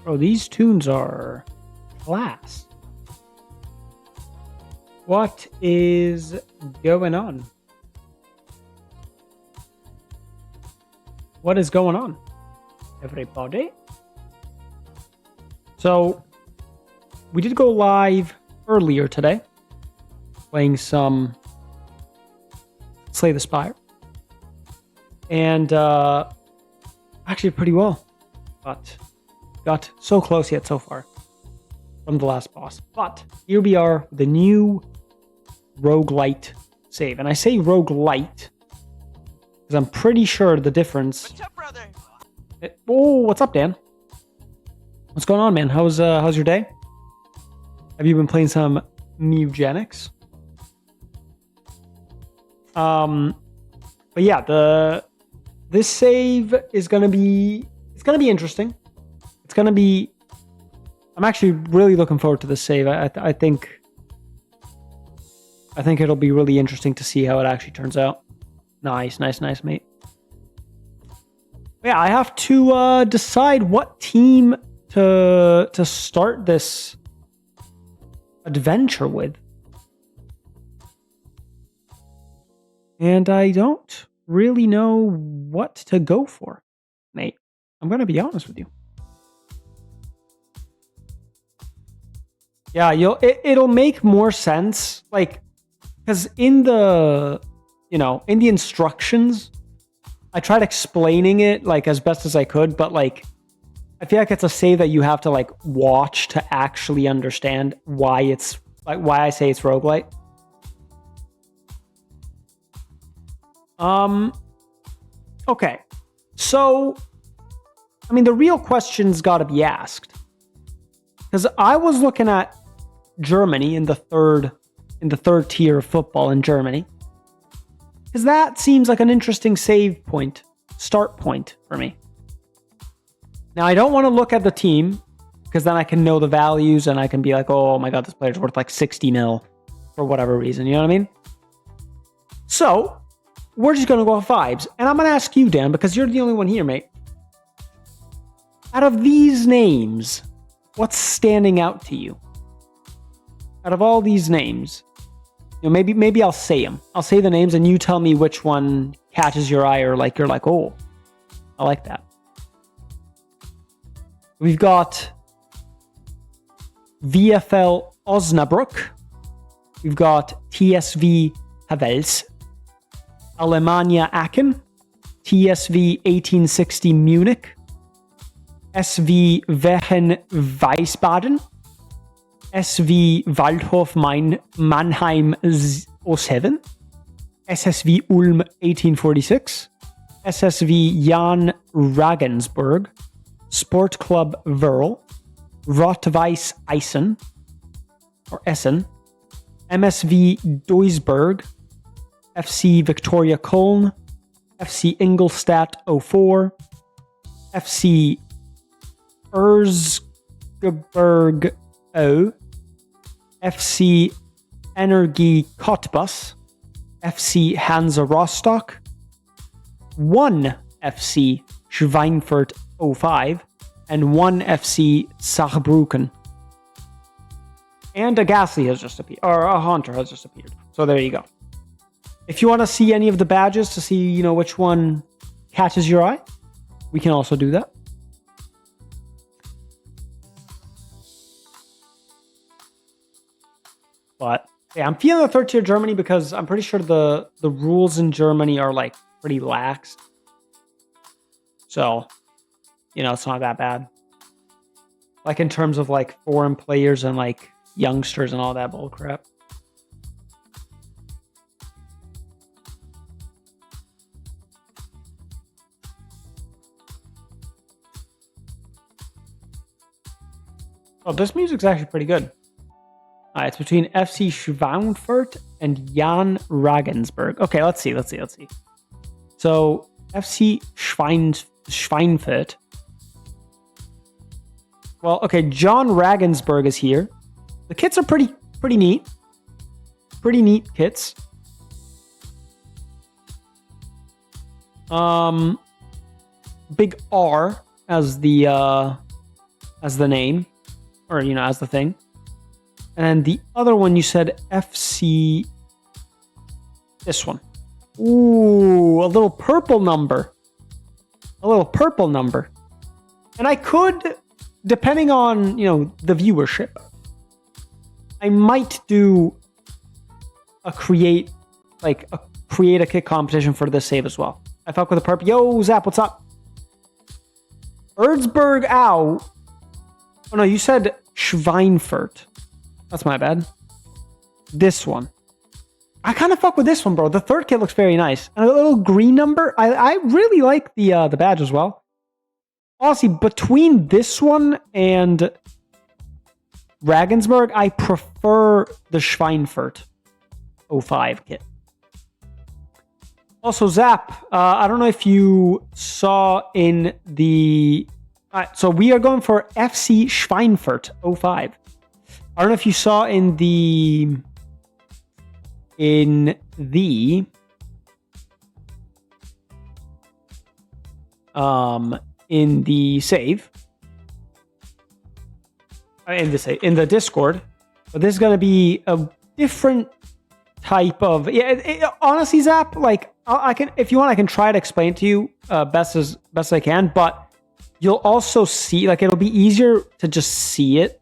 Bro, these tunes are class. What is going on? What is going on, everybody? So, we did go live earlier today, playing some Slay the Spire. And actually pretty well, but got so close yet so far from the last boss. But here we are, the new Roguelite save. And I say Roguelite because I'm pretty sure the difference... What's up, brother? Oh, what's up, Dan? What's going on, man? How's your day? Have you been playing some Mugenics? But yeah, this save is gonna be interesting. It's gonna be. I'm actually really looking forward to this save. I think it'll be really interesting to see how it actually turns out. Nice, mate. Yeah, I have to decide what team to start this adventure with. And I don't really know what to go for, mate. I'm going to be honest with you. Yeah, it'll make more sense, like, because in the instructions, I tried explaining it, like, as best as I could, but, like, I feel like it's a save that you have to, like, watch to actually understand why I say it's roguelite. Okay. So, I mean, the real question's got to be asked. Because I was looking at Germany in the third tier of football in Germany. Because that seems like an interesting start point for me. Now, I don't want to look at the team, because then I can know the values and I can be like, oh my god, this player's worth like 60 mil for whatever reason, you know what I mean? So, we're just going to go off vibes. And I'm going to ask you, Dan, because you're the only one here, mate. Out of these names, what's standing out to you? Out of all these names, you know, maybe I'll say them. I'll say the names and you tell me which one catches your eye or like you're like, oh, I like that. We've got VfL Osnabrück. We've got TSV Havels. Alemannia Aachen, TSV 1860 Munich, SV Wehen Wiesbaden, SV Waldhof Mannheim 07, SSV Ulm 1846, SSV Jan Regensburg, Sport Club Werl, Rot-Weiß Essen, or Essen, MSV Duisburg, FC Victoria Köln, FC Ingolstadt 04, FC Erzgebirge O, FC Energie Cottbus, FC Hansa Rostock, 1 FC Schweinfurt 05, and 1 FC Saarbrücken. And a Gasly has just appeared, or a Hunter has just appeared. So there you go. If you want to see any of the badges to see, you know, which one catches your eye, we can also do that. But yeah, I'm feeling the third tier Germany because I'm pretty sure the rules in Germany are like pretty lax. So, you know, it's not that bad. Like in terms of like foreign players and like youngsters and all that bull crap. Oh, this music's actually pretty good. It's between FC Schweinfurt and Jan Regensburg. Okay, let's see. So, FC Schweinfurt. Well, okay, John Regensburg is here. The kits are pretty neat. Pretty neat kits. Big R as the as the name, or, you know, as the thing. And the other one you said FC, this one. Ooh, a little purple number. A little purple number. And I could, depending on, you know, the viewership, I might do a create a kick competition for this save as well. I fuck with the purple. Yo, Zap, what's up? Erdsberg, ow. Oh no, you said Schweinfurt. That's my bad. This one. I kind of fuck with this one, bro. The third kit looks very nice. And a little green number. I really like the badge as well. Honestly, between this one and Regensburg, I prefer the Schweinfurt 05 kit. Also, Zap, I don't know if you saw in the... so we are going for FC Schweinfurt 05. I don't know if you saw in the save. In the Discord. But this is going to be a different type of... honestly, Zap, like, I can, if you want, I can try to explain it to you best as I can, but you'll also see, like, it'll be easier to just see it.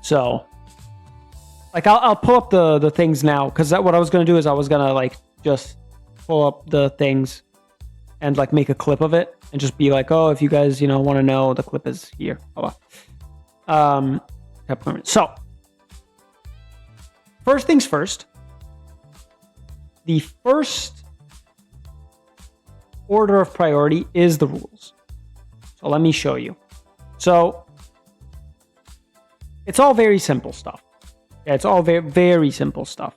So, like, I'll pull up the things now, because what I was going to do is I was going to, like, just pull up the things and, like, make a clip of it and just be like, oh, if you guys, you know, want to know, the clip is here. So, first things first. The first order of priority is the rules. So let me show you. So it's all very simple stuff. Yeah, it's all very, very simple stuff.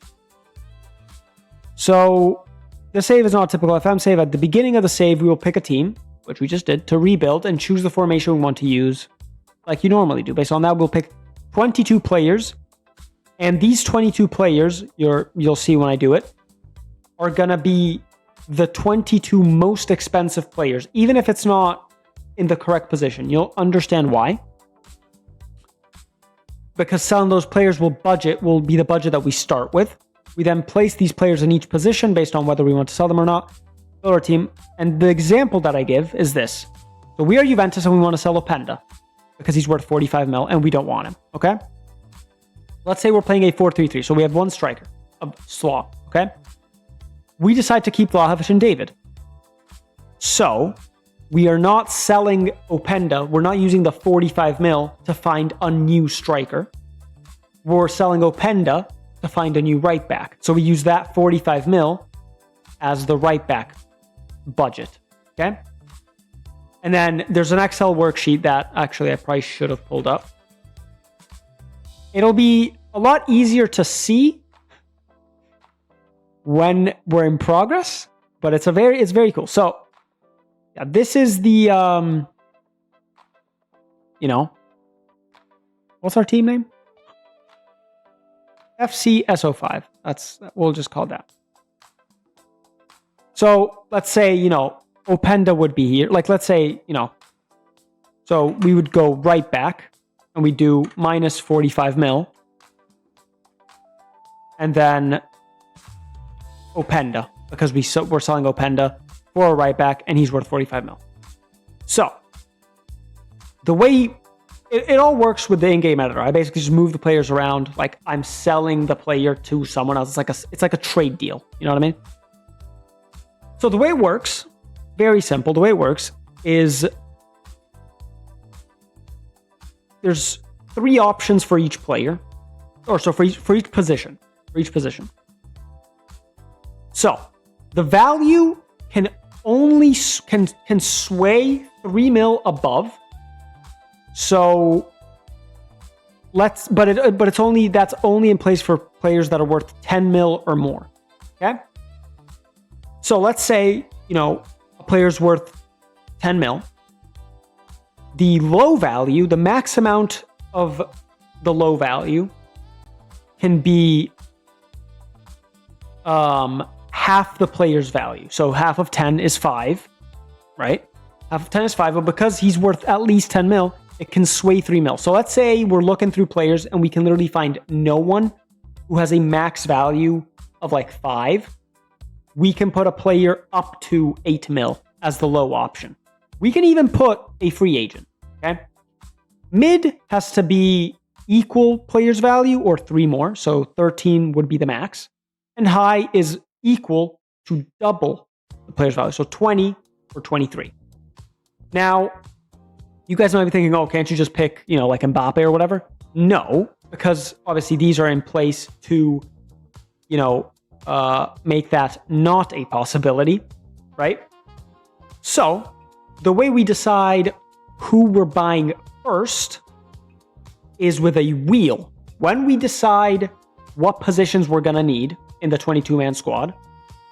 So the save is not a typical FM save. At the beginning of the save, we will pick a team, which we just did, to rebuild and choose the formation we want to use like you normally do. Based on that, we'll pick 22 players. And these 22 players, you'll see when I do it, are going to be the 22 most expensive players. Even if it's not in the correct position, you'll understand why. Because selling those players will be the budget that we start with. We then place these players in each position based on whether we want to sell them or not. Build our team. And the example that I give is this. So we are Juventus and we want to sell Openda because he's worth 45 mil and we don't want him. Okay? Let's say we're playing a 4-3-3. So we have one striker, a slot. Okay? We decide to keep Vlahovic and David. So we are not selling Openda. We're not using the 45 mil to find a new striker. We're selling Openda to find a new right back. So we use that 45 mil as the right back budget. Okay? And then there's an Excel worksheet that actually I probably should have pulled up. It'll be a lot easier to see when we're in progress, but it's very cool. So yeah, this is the what's our team name? FCSO5. We'll just call that. So let's say, Openda would be here. Like, let's say, so we would go right back and we do minus 45 mil. And then Openda, because we're selling Openda for a right back and he's worth 45 mil. So the way it all works with the in-game editor, I basically just move the players around. Like, I'm selling the player to someone else. It's like a trade deal. You know what I mean? So the way it works, very simple. The way it works is there's 3 options for each player, or so for each position. So the value can only can sway 3 mil above. So that's only in place for players that are worth 10 mil or more. Okay? So let's say, a player's worth 10 mil. The low value, the max amount of the low value can be half the player's value. So half of 10 is 5, right? have 10 is 5, but because he's worth at least 10 mil, it can sway 3 mil. So let's say we're looking through players and we can literally find no one who has a max value of like 5. We can put a player up to 8 mil as the low option. We can even put a free agent, okay? Mid has to be equal player's value or 3 more, so 13 would be the max. And high is equal to double the player's value, so 20 or 23. Now, you guys might be thinking, oh, can't you just pick, like Mbappe or whatever? No, because obviously these are in place to, make that not a possibility, right? So, the way we decide who we're buying first is with a wheel. When we decide what positions we're going to need in the 22-man squad,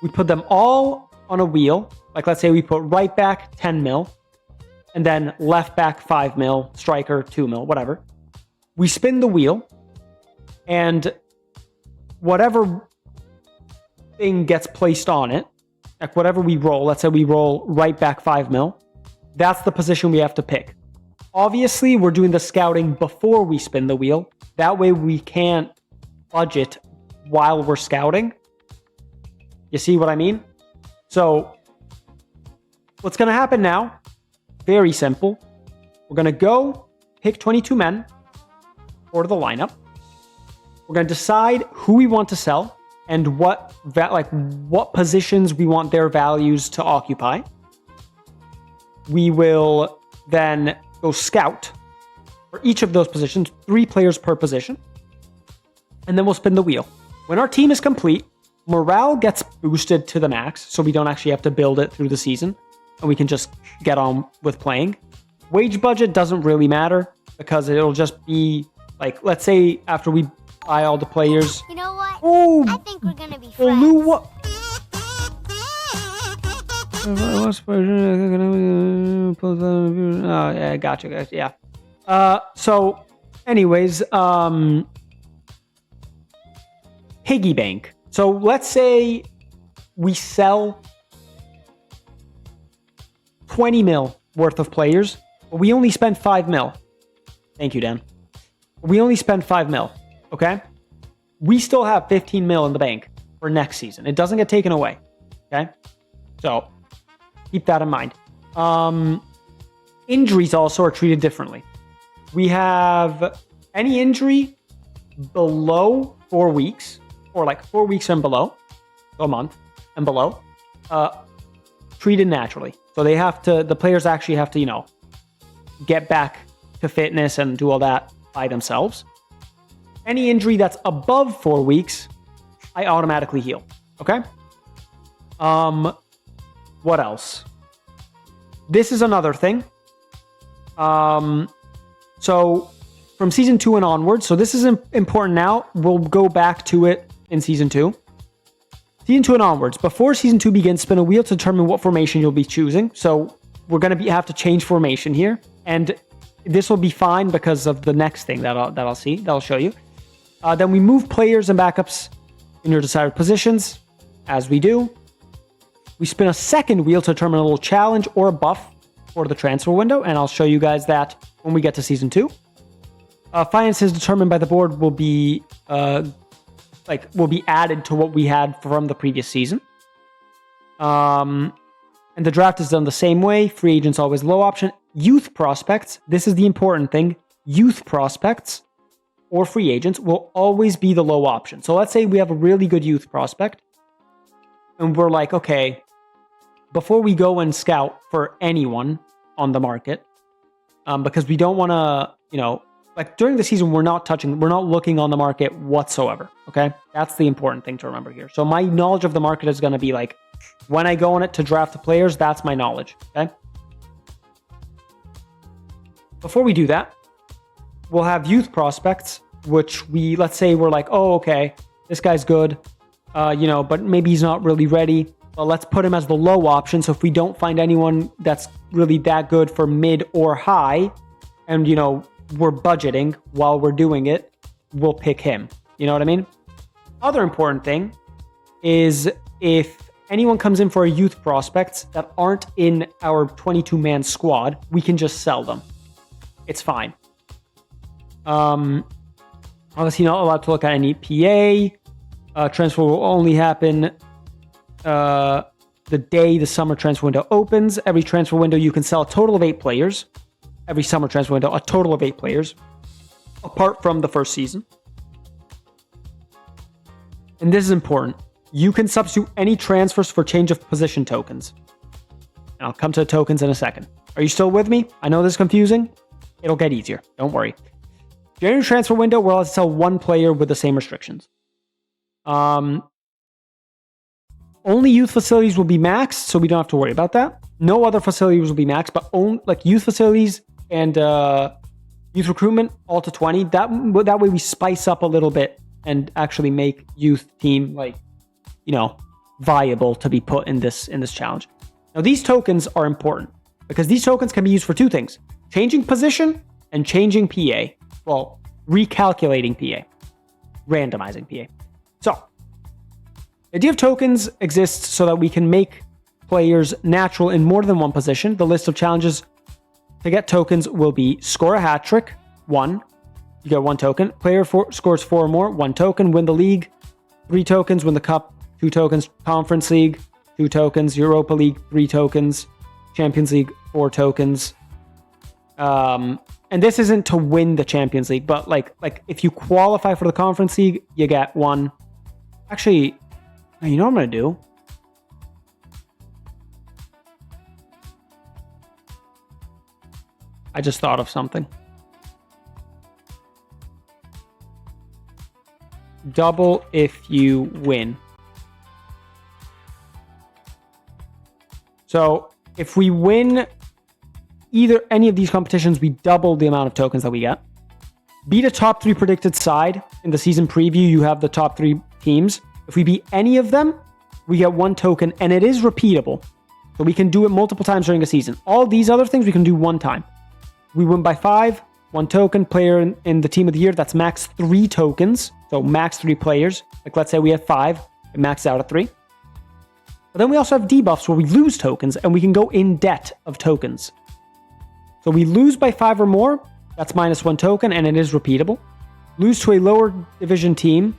we put them all on a wheel. Like, let's say we put right back 10 mil, and then left back 5 mil, striker 2 mil, whatever. We spin the wheel, and whatever thing gets placed on it, like whatever we roll, let's say we roll right back 5 mil, that's the position we have to pick. Obviously, we're doing the scouting before we spin the wheel. That way we can't budget while we're scouting. You see what I mean? So, what's going to happen now? Very simple. We're going to go pick 22 men for the lineup. We're going to decide who we want to sell and what positions we want their values to occupy. We will then go scout for each of those positions, 3 players per position. And then we'll spin the wheel. When our team is complete, morale gets boosted to the max, so we don't actually have to build it through the season, and we can just get on with playing. Wage budget doesn't really matter, because it'll just be, like, let's say after we buy all the players... You know what? Oh, I think we're gonna be friends. Oh, yeah, gotcha, guys. Yeah. So, anyways, piggy bank. So let's say we sell 20 mil worth of players, but we only spend 5 mil. Thank you, Dan. We only spend 5 mil. Okay. We still have 15 mil in the bank for next season. It doesn't get taken away. Okay. So keep that in mind. Injuries also are treated differently. We have any injury below 4 weeks, or like 4 weeks and below, so a month and below, treated naturally. So the players actually have to, get back to fitness and do all that by themselves. Any injury that's above 4 weeks, I automatically heal. Okay? What else? This is another thing. So from season 2 and onwards, so this is important now. We'll go back to it in season 2. Season 2 and onwards. Before season 2 begins, spin a wheel to determine what formation you'll be choosing. So we're going to have to change formation here. And this will be fine because of the next thing that I'll show you. Then we move players and backups in your desired positions, as we do. We spin a second wheel to determine a little challenge or a buff for the transfer window, and I'll show you guys that when we get to season 2. Finances determined by the board will be added to what we had from the previous season. And the draft is done the same way. Free agents always low option. Youth prospects, this is the important thing. Youth prospects or free agents will always be the low option. So let's say we have a really good youth prospect, and we're like, okay, before we go and scout for anyone on the market, because we don't want to, like during the season, we're not looking on the market whatsoever. Okay. That's the important thing to remember here. So my knowledge of the market is going to be like, when I go on it to draft the players, that's my knowledge. Okay. Before we do that, we'll have youth prospects, which let's say we're like, oh, okay, this guy's good, but maybe he's not really ready. Well, let's put him as the low option. So if we don't find anyone that's really that good for mid or high, and, we're budgeting while we're doing it, we'll pick him. You know what I mean? Other important thing is if anyone comes in for our youth prospects that aren't in our 22-man squad, we can just sell them. It's fine. Obviously, not allowed to look at any PA. Transfer will only happen the day the summer transfer window opens. Every transfer window, you can sell a total of 8 players. Every summer transfer window, a total of 8 players, apart from the first season. And this is important. You can substitute any transfers for change of position tokens. And I'll come to the tokens in a second. Are you still with me? I know this is confusing. It'll get easier. Don't worry. January transfer window, we're allowed to sell 1 player with the same restrictions. Only youth facilities will be maxed, so we don't have to worry about that. No other facilities will be maxed, but only like youth facilities and youth recruitment all to 20. That way we spice up a little bit and actually make youth team viable to be put in this challenge. Now these tokens are important because these tokens can be used for 2 things: changing position and changing PA. Well, recalculating PA, randomizing PA. So the idea of tokens exists so that we can make players natural in more than one position. The list of challenges to get tokens will be score a hat trick, 1. You get 1 token. Player scores 4 or more, 1 token. Win the league, 3 tokens. Win the cup, 2 tokens. Conference League, 2 tokens. Europa League, 3 tokens. Champions League, 4 tokens. And this isn't to win the Champions League, but like if you qualify for the Conference League, you get 1. Actually, you know what I'm going to do? I just thought of something. Double if you win. So if we win either any of these competitions, we double the amount of tokens that we get. Beat a top 3 predicted side. In the season preview, you have the top 3 teams. If we beat any of them, we get 1 token, and it is repeatable. So we can do it multiple times during a season. All these other things we can do 1 time. We win by 5, 1 token. Player in the team of the year, that's max 3 tokens. So max 3 players. Like let's say we have 5, it maxes out at 3. But then we also have debuffs where we lose tokens, and we can go in debt of tokens. So we lose by 5 or more, that's minus 1 token, and it is repeatable. Lose to a lower division team,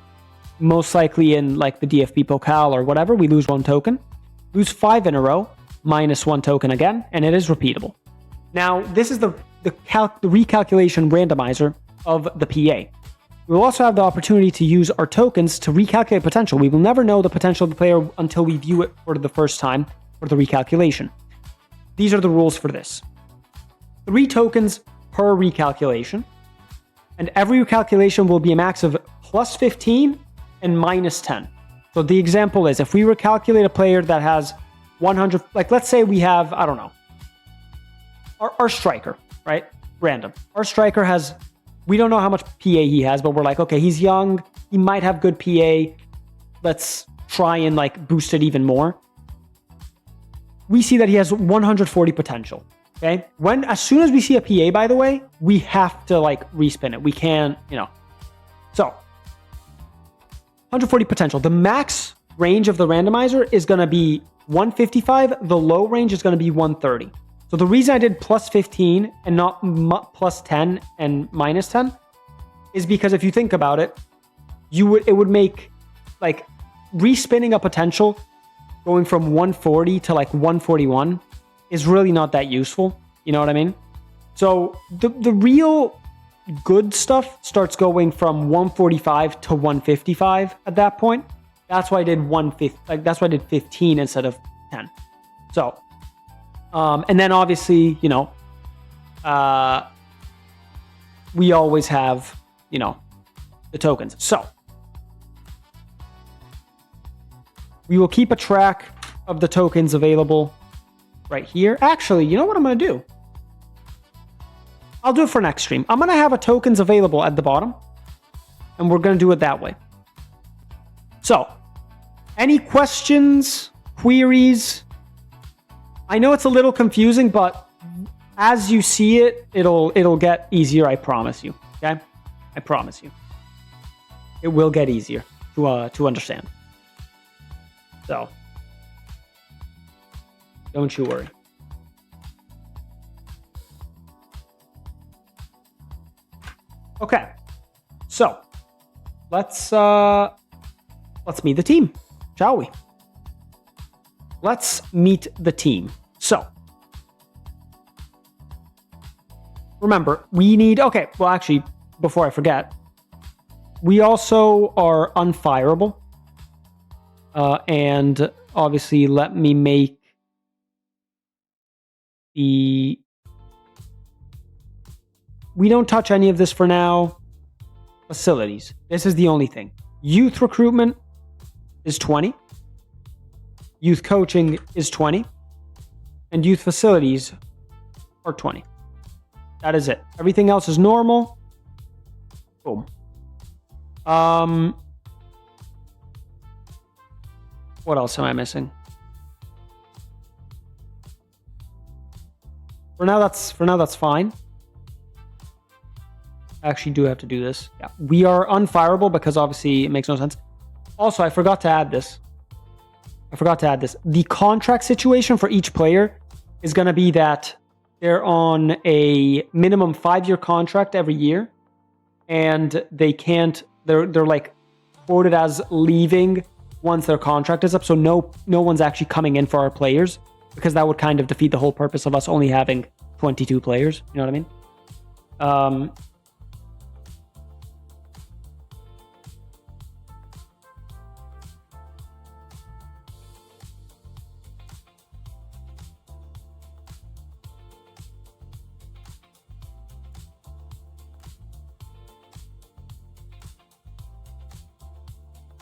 most likely in like the DFB Pokal or whatever, we lose 1 token. Lose 5 in a row, minus 1 token again, and it is repeatable. Now, this is the recalculation randomizer of the PA. We'll also have the opportunity to use our tokens to recalculate potential. We will never know the potential of the player until we view it for the first time for the recalculation. These are the rules for this. 3 tokens per recalculation, and every recalculation will be a max of plus 15 and minus 10. So the example is, if we recalculate a player that has 100, like let's say we have, I don't know, our striker, right? Random. Our striker has, we don't know how much PA he has, but we're like, okay, he's young, he might have good PA. Let's try and like boost it even more. We see that he has 140 potential. Okay. As soon as we see a PA, by the way, we have to like respin it. We can't, So 140 potential. The max range of the randomizer is going to be 155. The low range is going to be 130. So the reason I did plus 15 and not plus 10 and minus 10 is because if you think about it, it would make like respinning a potential going from 140 to like 141 is really not that useful. You know what I mean? So the real good stuff starts going from 145 to 155 at that point. That's why I did 150. Like that's why I did 15 instead of 10. So, and then obviously, we always have, the tokens. So we will keep a track of the tokens available right here. Actually, you know what I'm going to do? I'll do it for next stream. I'm going to have a tokens available at the bottom, and we're going to do it that way. So, any questions, queries? I know it's a little confusing, but as you see it, it'll get easier. I promise you. Okay, I promise you. It will get easier to understand. So, Don't you worry. Okay. So, let's meet the team, shall we? Let's meet the team. So, remember, we need... Okay, well, actually, before I forget, we also are unfireable. And obviously, let me make the... We don't touch any of this for now. Facilities. This is the only thing. Youth recruitment is 20. Youth coaching is 20. And youth facilities are 20. That is it. Everything else is normal. Boom. What else am I missing? For now that's fine. I actually do have to do this. Yeah. We are unfireable because obviously it makes no sense. Also, I forgot to add this. The contract situation for each player is going to be that they're on a minimum 5-year contract every year, and they can't. They're like quoted as leaving once their contract is up. So no one's actually coming in for our players, because that would kind of defeat the whole purpose of us only having 22 players. You know what I mean?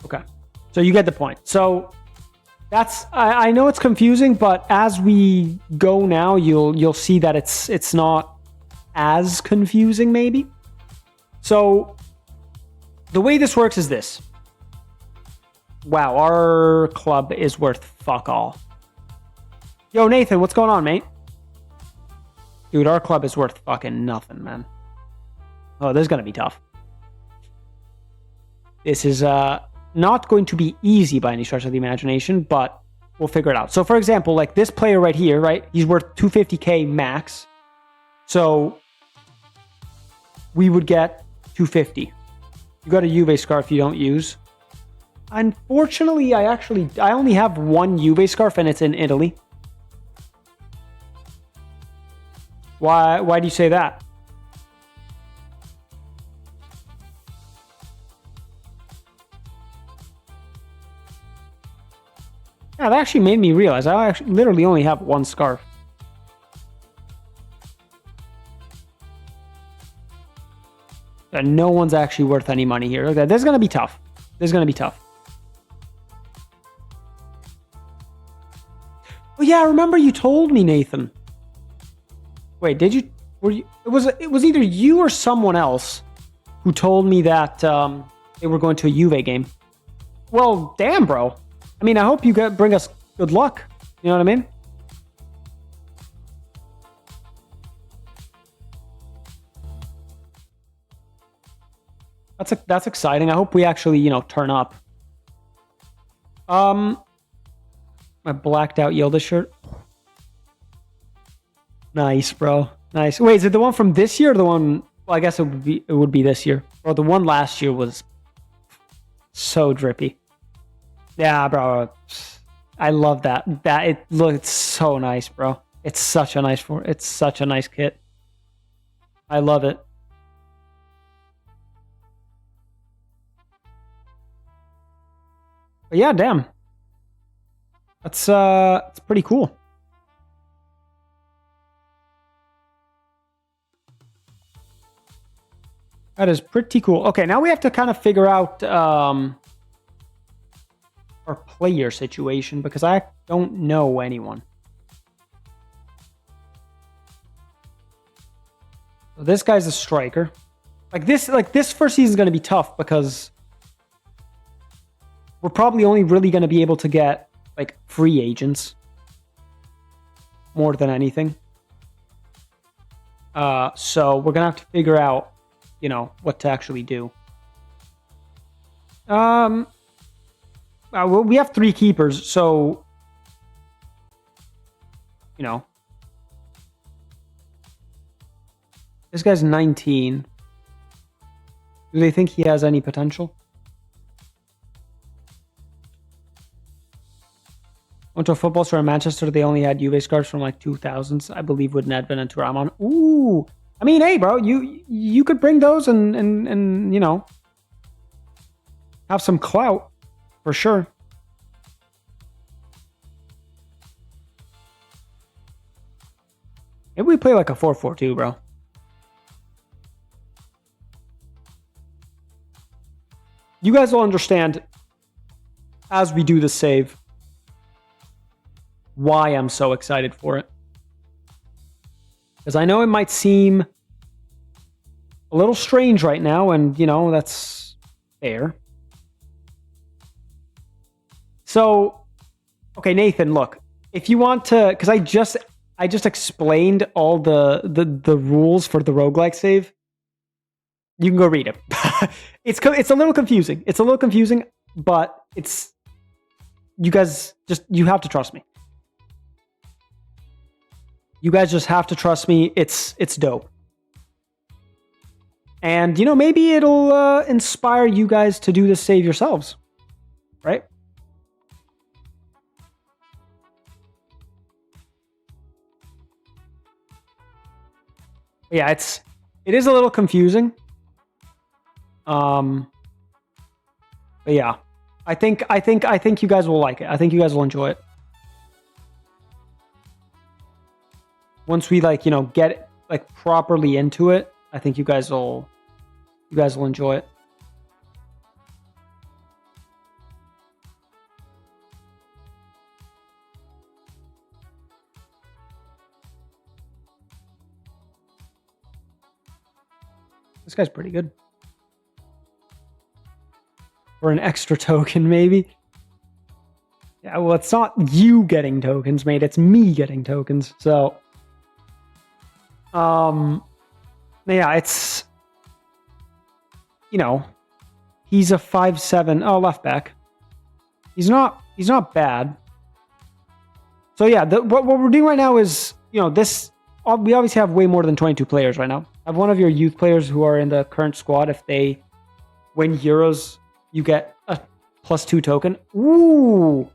Okay, so you get the point. So that's I know it's confusing, but as we go now, you'll see that it's not as confusing maybe. So the way this works is this. Wow, our club is worth fuck all. Yo, Nathan, what's going on, mate? Dude, our club is worth fucking nothing, man. Oh, this is gonna be tough. This is not going to be easy by any stretch of the imagination, but we'll figure it out. So, for example, like this player right here, right? He's worth 250k max. So we would get 250. You got a Juve scarf you don't use. Unfortunately, I only have one Juve scarf, and it's in Italy. Why do you say that? Yeah, that actually made me realize I actually literally only have one scarf. And no one's actually worth any money here. Look at that. This is going to be tough. Oh yeah, I remember you told me, Nathan. Wait, did you? It was either you or someone else who told me that they were going to a Juve game. Well, damn, bro. I mean, I hope you bring us good luck. You know what I mean? That's exciting. I hope we actually, turn up. My blacked out Yildiz shirt. Nice, bro. Nice. Wait, is it the one from this year or the one? Well, I guess it would be this year. Or the one last year was so drippy. Yeah, bro. I love that. It's so nice, bro. It's such a nice kit. I love it. But yeah, damn. It's pretty cool. That is pretty cool. Okay, now we have to kind of figure out our player situation, because I don't know anyone. So this guy's a striker. Like this first season is going to be tough because we're probably only really going to be able to get like free agents more than anything. So we're going to have to figure out, what to actually do. We have 3 keepers, so you know. This guy's 19. Do they think he has any potential? Went to a football store in Manchester. They only had Juve scarves from like 2000s, I believe, with Nedved and Thuram. Ooh, I mean, hey, bro, you could bring those and you know, have some clout for sure. Maybe we play like a 4-4-2, bro. You guys will understand as we do the save why I'm so excited for it. Because I know it might seem a little strange right now, and, you know, that's fair. So, okay, Nathan, look, if you want to, because I just explained all the rules for the roguelike save. You can go read it. It's a little confusing. It's a little confusing, but it's, you guys you have to trust me. You guys just have to trust me. It's dope. And, you know, maybe it'll inspire you guys to do this save yourselves, right? Yeah, it is a little confusing. But yeah, I think you guys will like it. I think you guys will enjoy it. Once we like, you know, get like properly into it, I think you guys will enjoy it. This guy's pretty good. For an extra token, maybe. Yeah, well, it's not you getting tokens, mate. It's me getting tokens. So, yeah, it's, you know, he's a 5'7". Oh, left back. He's not bad. So yeah, what we're doing right now is, you know, this. We obviously have way more than 22 players right now. I have one of your youth players who are in the current squad. If they win Euros, you get a +2 token. Ooh.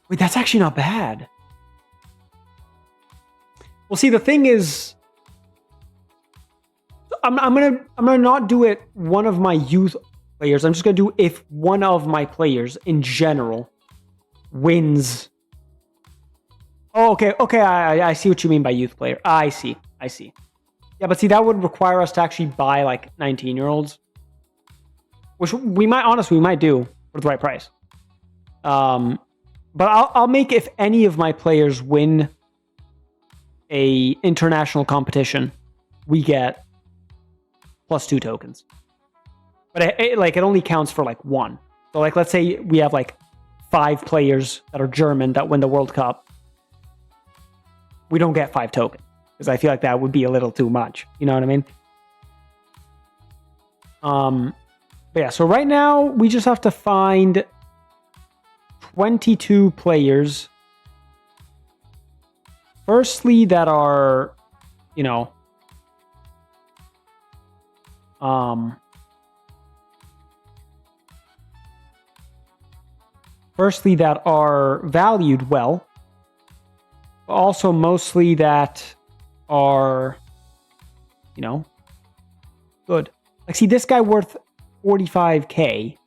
Wait, that's actually not bad. Well, see, the thing is, I'm gonna not do it one of my youth players. I'm just gonna do if one of my players in general wins. Oh, okay. I see what you mean by youth player. I see. Yeah, but see, that would require us to actually buy like 19-year-olds, which we might do for the right price. But I'll make, if any of my players win a international competition, we get +2 tokens. But it only counts for like one. So like, let's say we have like 5 players that are German that win the World Cup. We don't get 5 tokens because I feel like that would be a little too much. You know what I mean? But yeah, so right now we just have to find 22 players. Firstly, that are, you know, firstly that are valued well. Also, mostly that are, you know, good. Like, see, this guy worth 45k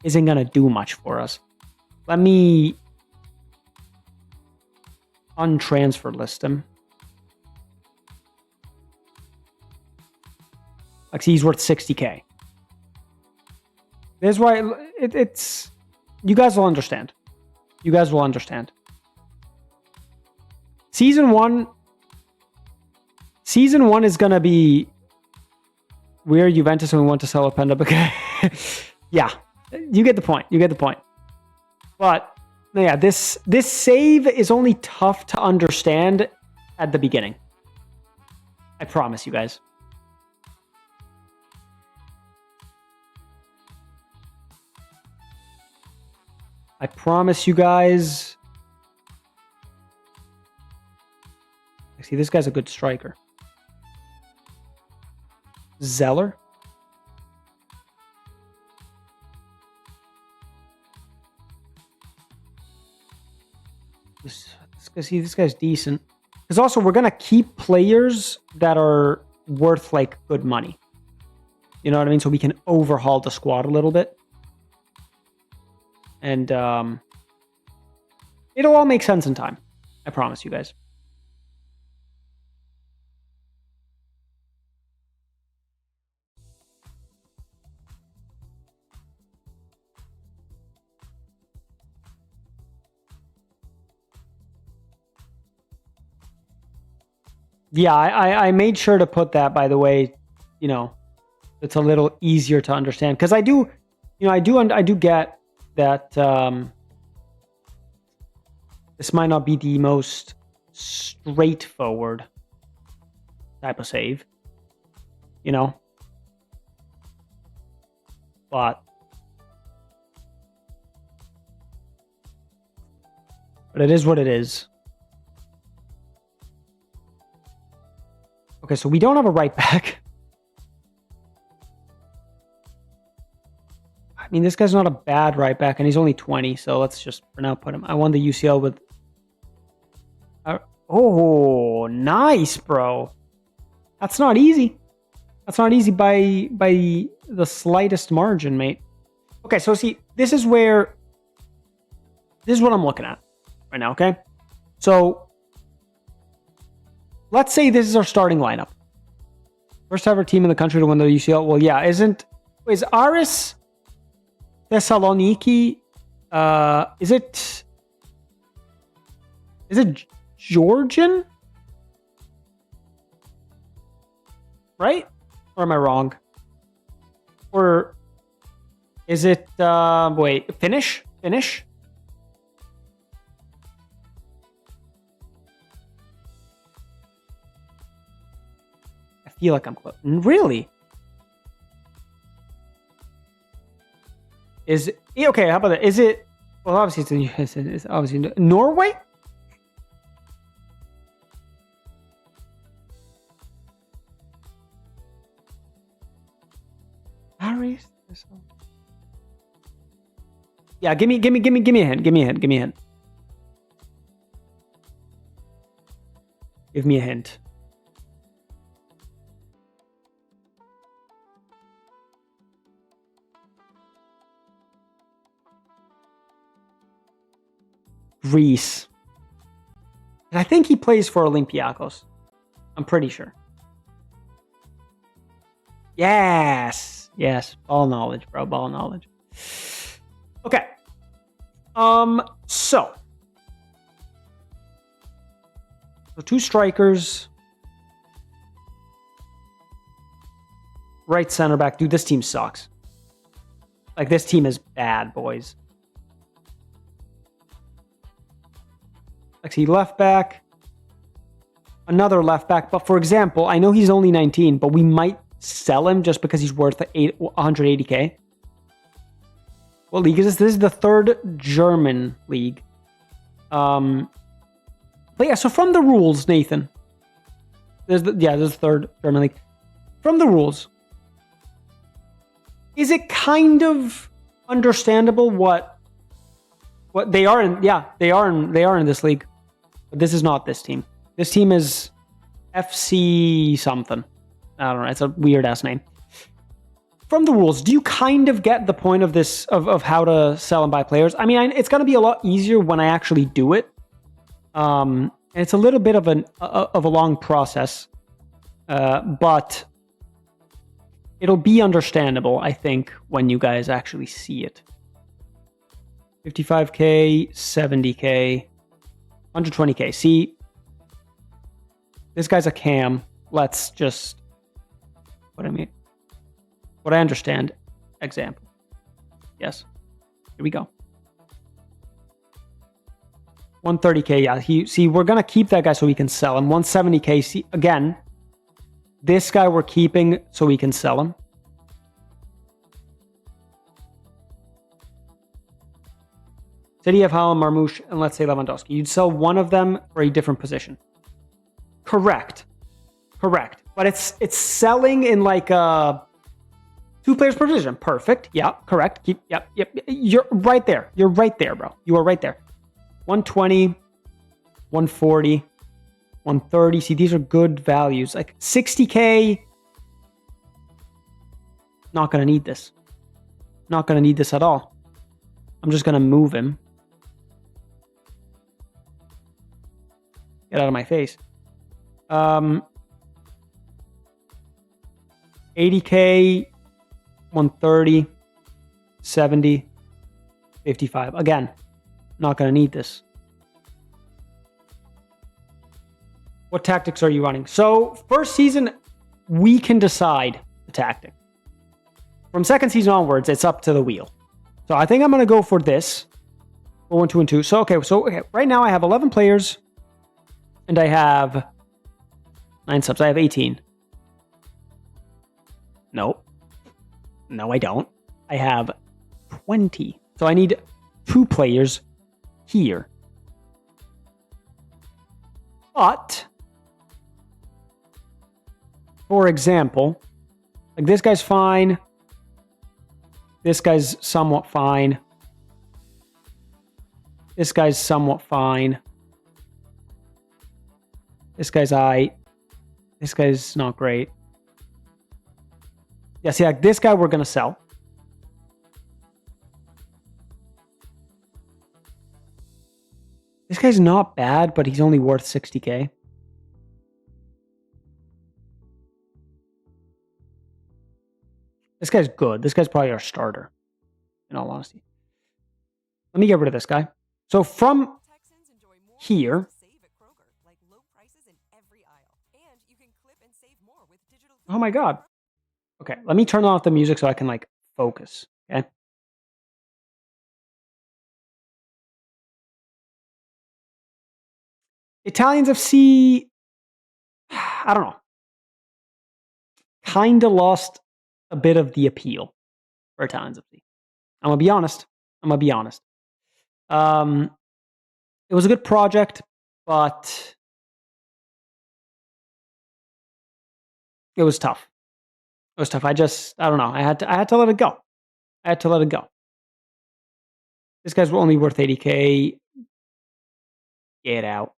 isn't gonna do much for us. Let me untransfer list him. Like, see, he's worth 60k. This is why it's. You guys will understand. You guys will understand. Season one is gonna be, we're Juventus and we want to sell Openda, because yeah, you get the point. But yeah, this save is only tough to understand at the beginning. I promise you guys. I promise you guys. See, this guy's a good striker. Zeller. This guy's decent. Because also, we're going to keep players that are worth, like, good money. You know what I mean? So we can overhaul the squad a little bit. And it'll all make sense in time. I promise you guys. Yeah, I made sure to put that, by the way, you know, it's a little easier to understand. Because I do get that this might not be the most straightforward type of save, you know? But it is what it is. Okay, so we don't have a right back. I mean, this guy's not a bad right back, and he's only 20, so let's just, for now, put him. I won the UCL with... oh, nice, bro. That's not easy. That's not easy by the slightest margin, mate. Okay, so see, this is what I'm looking at right now, okay? So... let's say this is our starting lineup. First ever team in the country to win the UCL. Well, yeah, is Aris Thessaloniki? Is it Georgian? Right? Or am I wrong? Or is it wait, Finnish? Finnish? I feel like I'm close. Really? Is it okay? How about that? Is it? Well, obviously it's obviously Norway. Aries. Yeah, give me a hint. Give me a hint. Give me a hint. Greece. And I think he plays for Olympiacos. I'm pretty sure. Yes. Yes. Ball knowledge, bro. Ball knowledge. Okay. So two strikers. Right center back. Dude, this team sucks. Like, this team is bad, boys. Actually, left back. Another left back. But for example, I know he's only 19, but we might sell him just because he's worth 180k. What league is this? This is the third German league. But yeah, so from the rules, Nathan. There's the third German league. From the rules, is it kind of understandable what they are in? Yeah, they are in this league. But this is not this team. This team is FC something. I don't know. It's a weird ass name. From the rules, do you kind of get the point of this, of how to sell and buy players? I mean, it's going to be a lot easier when I actually do it. And it's a little bit of a long process, but it'll be understandable, I think, when you guys actually see it. 55k, 70k, 120k. See, this guy's a cam. Let's just, what I understand, example. Yes, here we go. 130k, yeah. See, we're going to keep that guy so we can sell him. 170k, see, again, this guy we're keeping so we can sell him. City of Holland, Marmouche, and let's say Lewandowski. You'd sell one of them for a different position. Correct. But it's selling in like 2 players per position. Perfect. Yeah, correct. Yep. You're right there. You're right there, bro. You are right there. 120, 140, 130. See, these are good values. Like 60K. Not going to need this. Not going to need this at all. I'm just going to move him. Get out of my face. 80K, 130, 70, 55. Again, not going to need this. What tactics are you running? So, first season, we can decide the tactic. From second season onwards, it's up to the wheel. So, I think I'm going to go for this. 1, 2, and 2. So, okay. Right now, I have 11 players. And I have 9 subs. I have 18. No, I don't. I have 20. So I need 2 players here. But, for example, like this guy's fine. This guy's somewhat fine. This guy's somewhat fine. This guy's aight. This guy's not great. Yeah, see, like this guy we're going to sell. This guy's not bad, but he's only worth 60K. This guy's good. This guy's probably our starter, in all honesty. Let me get rid of this guy. So from here... Oh my god. Okay, let me turn off the music so I can, like, focus, okay? Italians FC, I don't know. Kind of lost a bit of the appeal for Italians FC. I'm going to be honest. It was a good project, but it was tough. I don't know. I had to let it go. This guy's only worth 80K. Get out.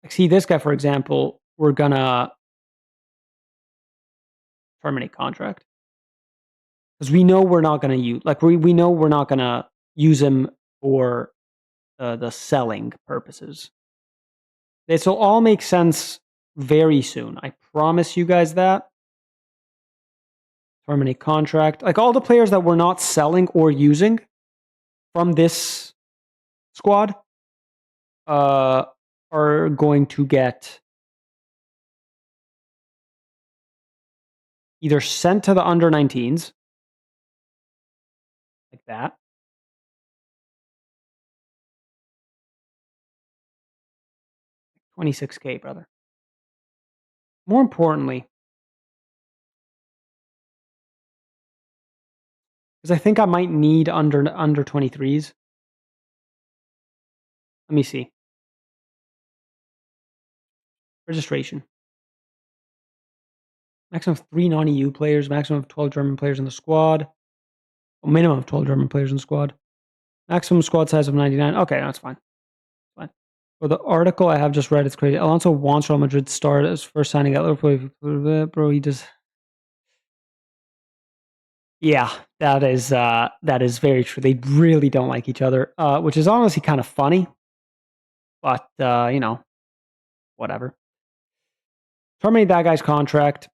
Like, see this guy, for example, we're gonna terminate contract. Because we know we're not gonna use, like, we know we're not gonna use him for the selling purposes. This will all make sense very soon. I promise you guys that. Terminate contract. Like, all the players that we're not selling or using from this squad are going to get either sent to the under 19s, like that. $26K, brother. More importantly, because I think I might need under 23s. Let me see. Registration. Maximum of 3 non-EU players, maximum of 12 German players in the squad. A minimum of 12 German players in the squad. Maximum squad size of 99. Okay, that's fine. For the article I have just read, it's crazy. Alonso wants Real Madrid to start as first signing at Liverpool. Bro, he just... Yeah, that is very true. They really don't like each other, which is honestly kind of funny. But, you know, whatever. Terminate that guy's contract.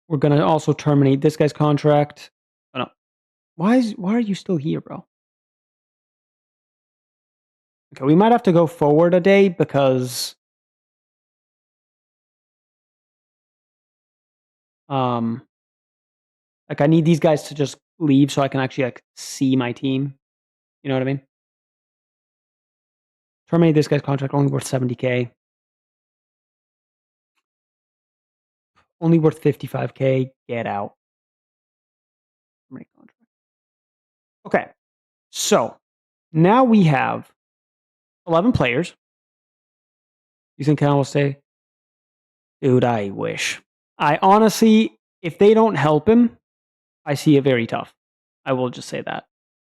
We're going to also terminate this guy's contract. Oh, no. Why are you still here, bro? Okay, we might have to go forward a day because like I need these guys to just leave so I can actually like see my team. You know what I mean? Terminate this guy's contract, only worth 70K. Only worth 55K. Get out. Okay. So now we have 11 players. You think Cal will stay? Dude, I wish. I honestly, if they don't help him, I see it very tough. I will just say that.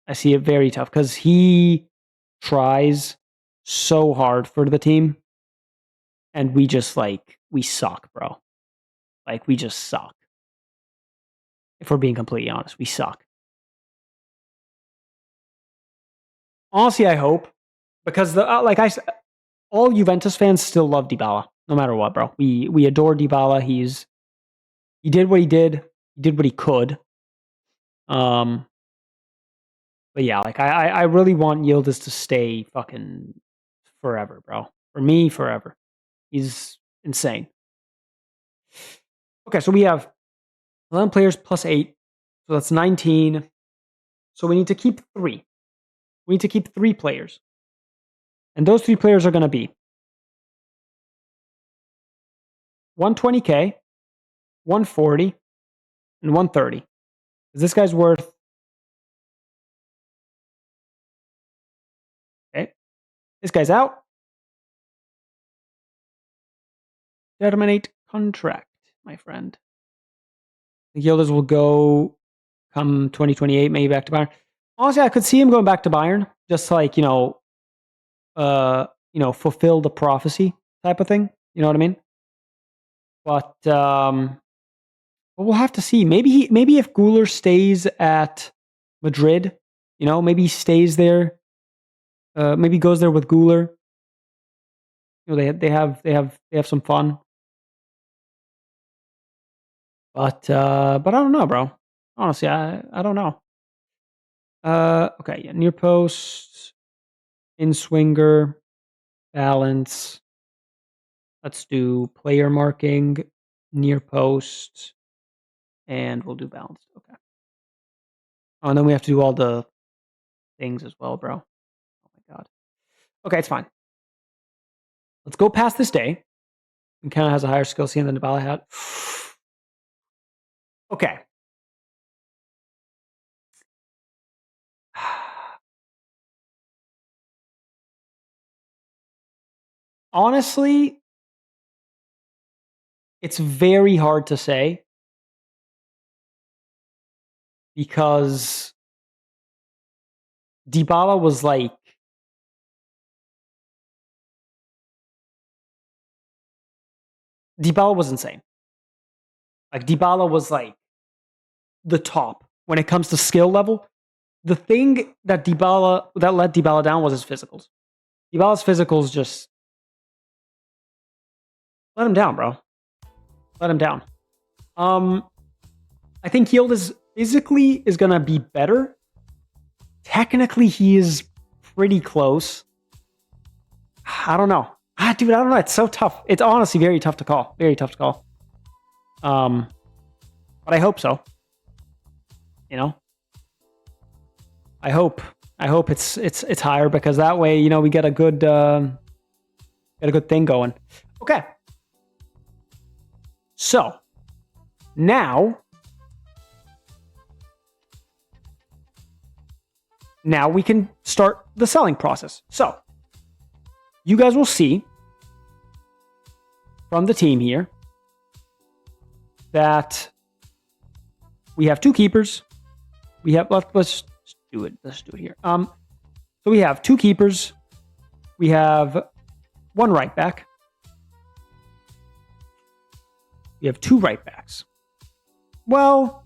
I see it very tough because he tries so hard for the team. And we just we suck, bro. Like, we just suck. If we're being completely honest, we suck. Honestly, I hope. Because, all Juventus fans still love Dybala, no matter what, bro. We adore Dybala. He did what he did. He did what he could. But yeah, I really want Yildiz to stay fucking forever, bro. For me, forever. He's insane. Okay, so we have 11 players plus 8. So that's 19. So we need to keep 3. We need to keep 3 players. And those 3 players are going to be 120K, 140, and 130. This guy's worth... Okay. This guy's out. Terminate contract, my friend. The Yildiz will go come 2028, maybe back to Bayern. Honestly, I could see him going back to Bayern, just fulfill the prophecy type of thing. You know what I mean? But we'll have to see. Maybe if Guler stays at Madrid, maybe he stays there. Maybe goes there with Guler. They have some fun. But I don't know, bro. Honestly, I don't know. Okay, yeah, near post, in swinger, balance. Let's do player marking, near post, and we'll do balance. Okay. Oh, and then we have to do all the things as well, bro. Oh my god. Okay, it's fine. Let's go past this day. He kind of has a higher skill ceiling than Dybala had. Okay. Honestly, it's very hard to say because Dybala was insane. Like, Dybala was the top when it comes to skill level. The thing that let Dybala down was his physicals. Dybala's physicals just let him down, bro. Let him down. I think Yildiz physically is gonna be better. Technically, he is pretty close. I don't know. Dude, I don't know. It's so tough. It's honestly very tough to call. Very tough to call. But I hope so. I hope it's higher because that way, we get a good thing going. Okay. So now we can start the selling process. So you guys will see from the team here that we have 2 keepers. We have let's do it. Let's do it here. So we have 2 keepers. We have 1 right back. We have 2 right backs. Well,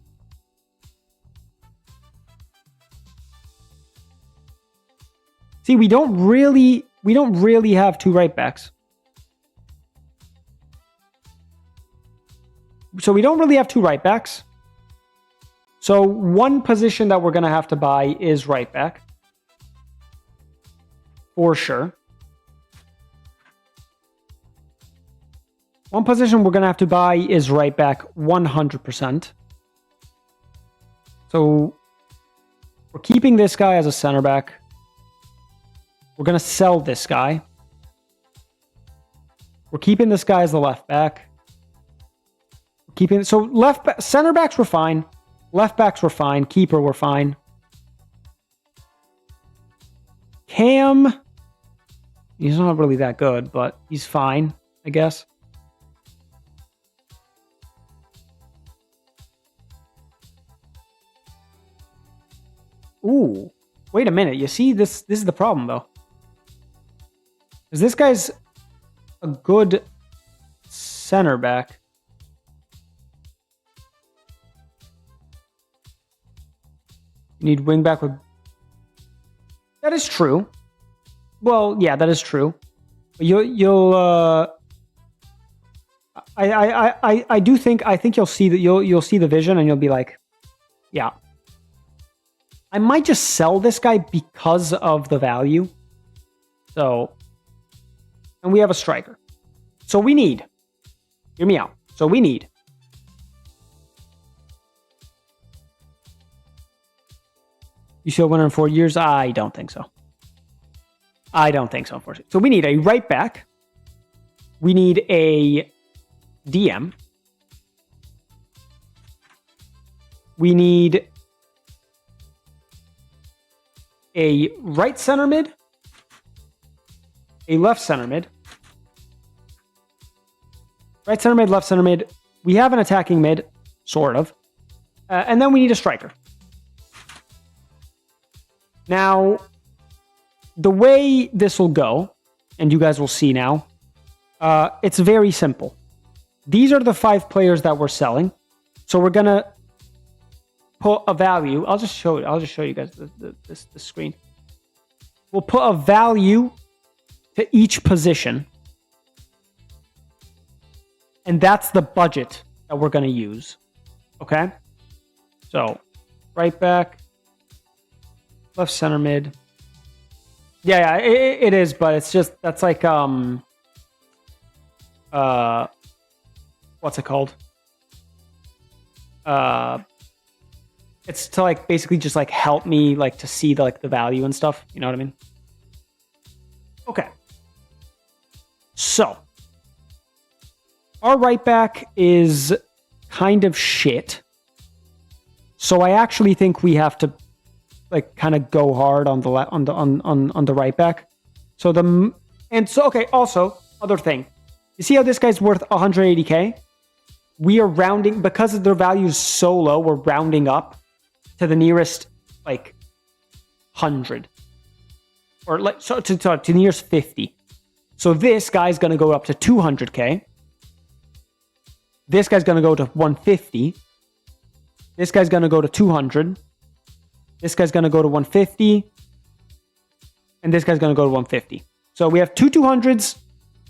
see, we don't really have 2 right backs. So we don't really have 2 right backs. So one position that we're going to have to buy is right back. For sure. One position we're going to have to buy is right back 100%. So we're keeping this guy as a center back. We're going to sell this guy. We're keeping this guy as the left back. Center backs were fine. Left backs were fine. Keeper were fine. Cam, he's not really that good, but he's fine, I guess. Ooh, wait a minute. You see, this is the problem, though. Because this guy's a good center back. You need wing back with... That is true. Well, yeah, that is true. But I do think you'll see that you'll see the vision and you'll be like, yeah. I might just sell this guy because of the value. So, and we have a striker. So we need, hear me out. So we need UCL winner in 4 years? I don't think so. I don't think so, unfortunately. So we need a right back. We need a DM. We need a right center mid, a left center mid. Right center mid, left center mid. We have an attacking mid, sort of. And then we need a striker. Now, the way this will go, and you guys will see now, it's very simple. These are the 5 players that we're selling. So we're going to put a value. I'll just show you guys the screen. We'll put a value to each position. And that's the budget that we're going to use. Okay? So, right back, left center mid. Yeah, it is, but it's just, that's like, what's it called? It's to like basically just like help me like to see the value and stuff. You know what I mean? Okay. So our right back is kind of shit. So I actually think we have to like kind of go hard on the on the right back. So okay. Also, other thing, you see how this guy's worth 180k? We are rounding because their value is so low. We're rounding up to the nearest like 100, or like so to the nearest 50. So this guy's gonna go up to 200k. This guy's gonna go to 150. This guy's gonna go to 200. This guy's gonna go to 150, and this guy's gonna go to 150. So we have 2 200s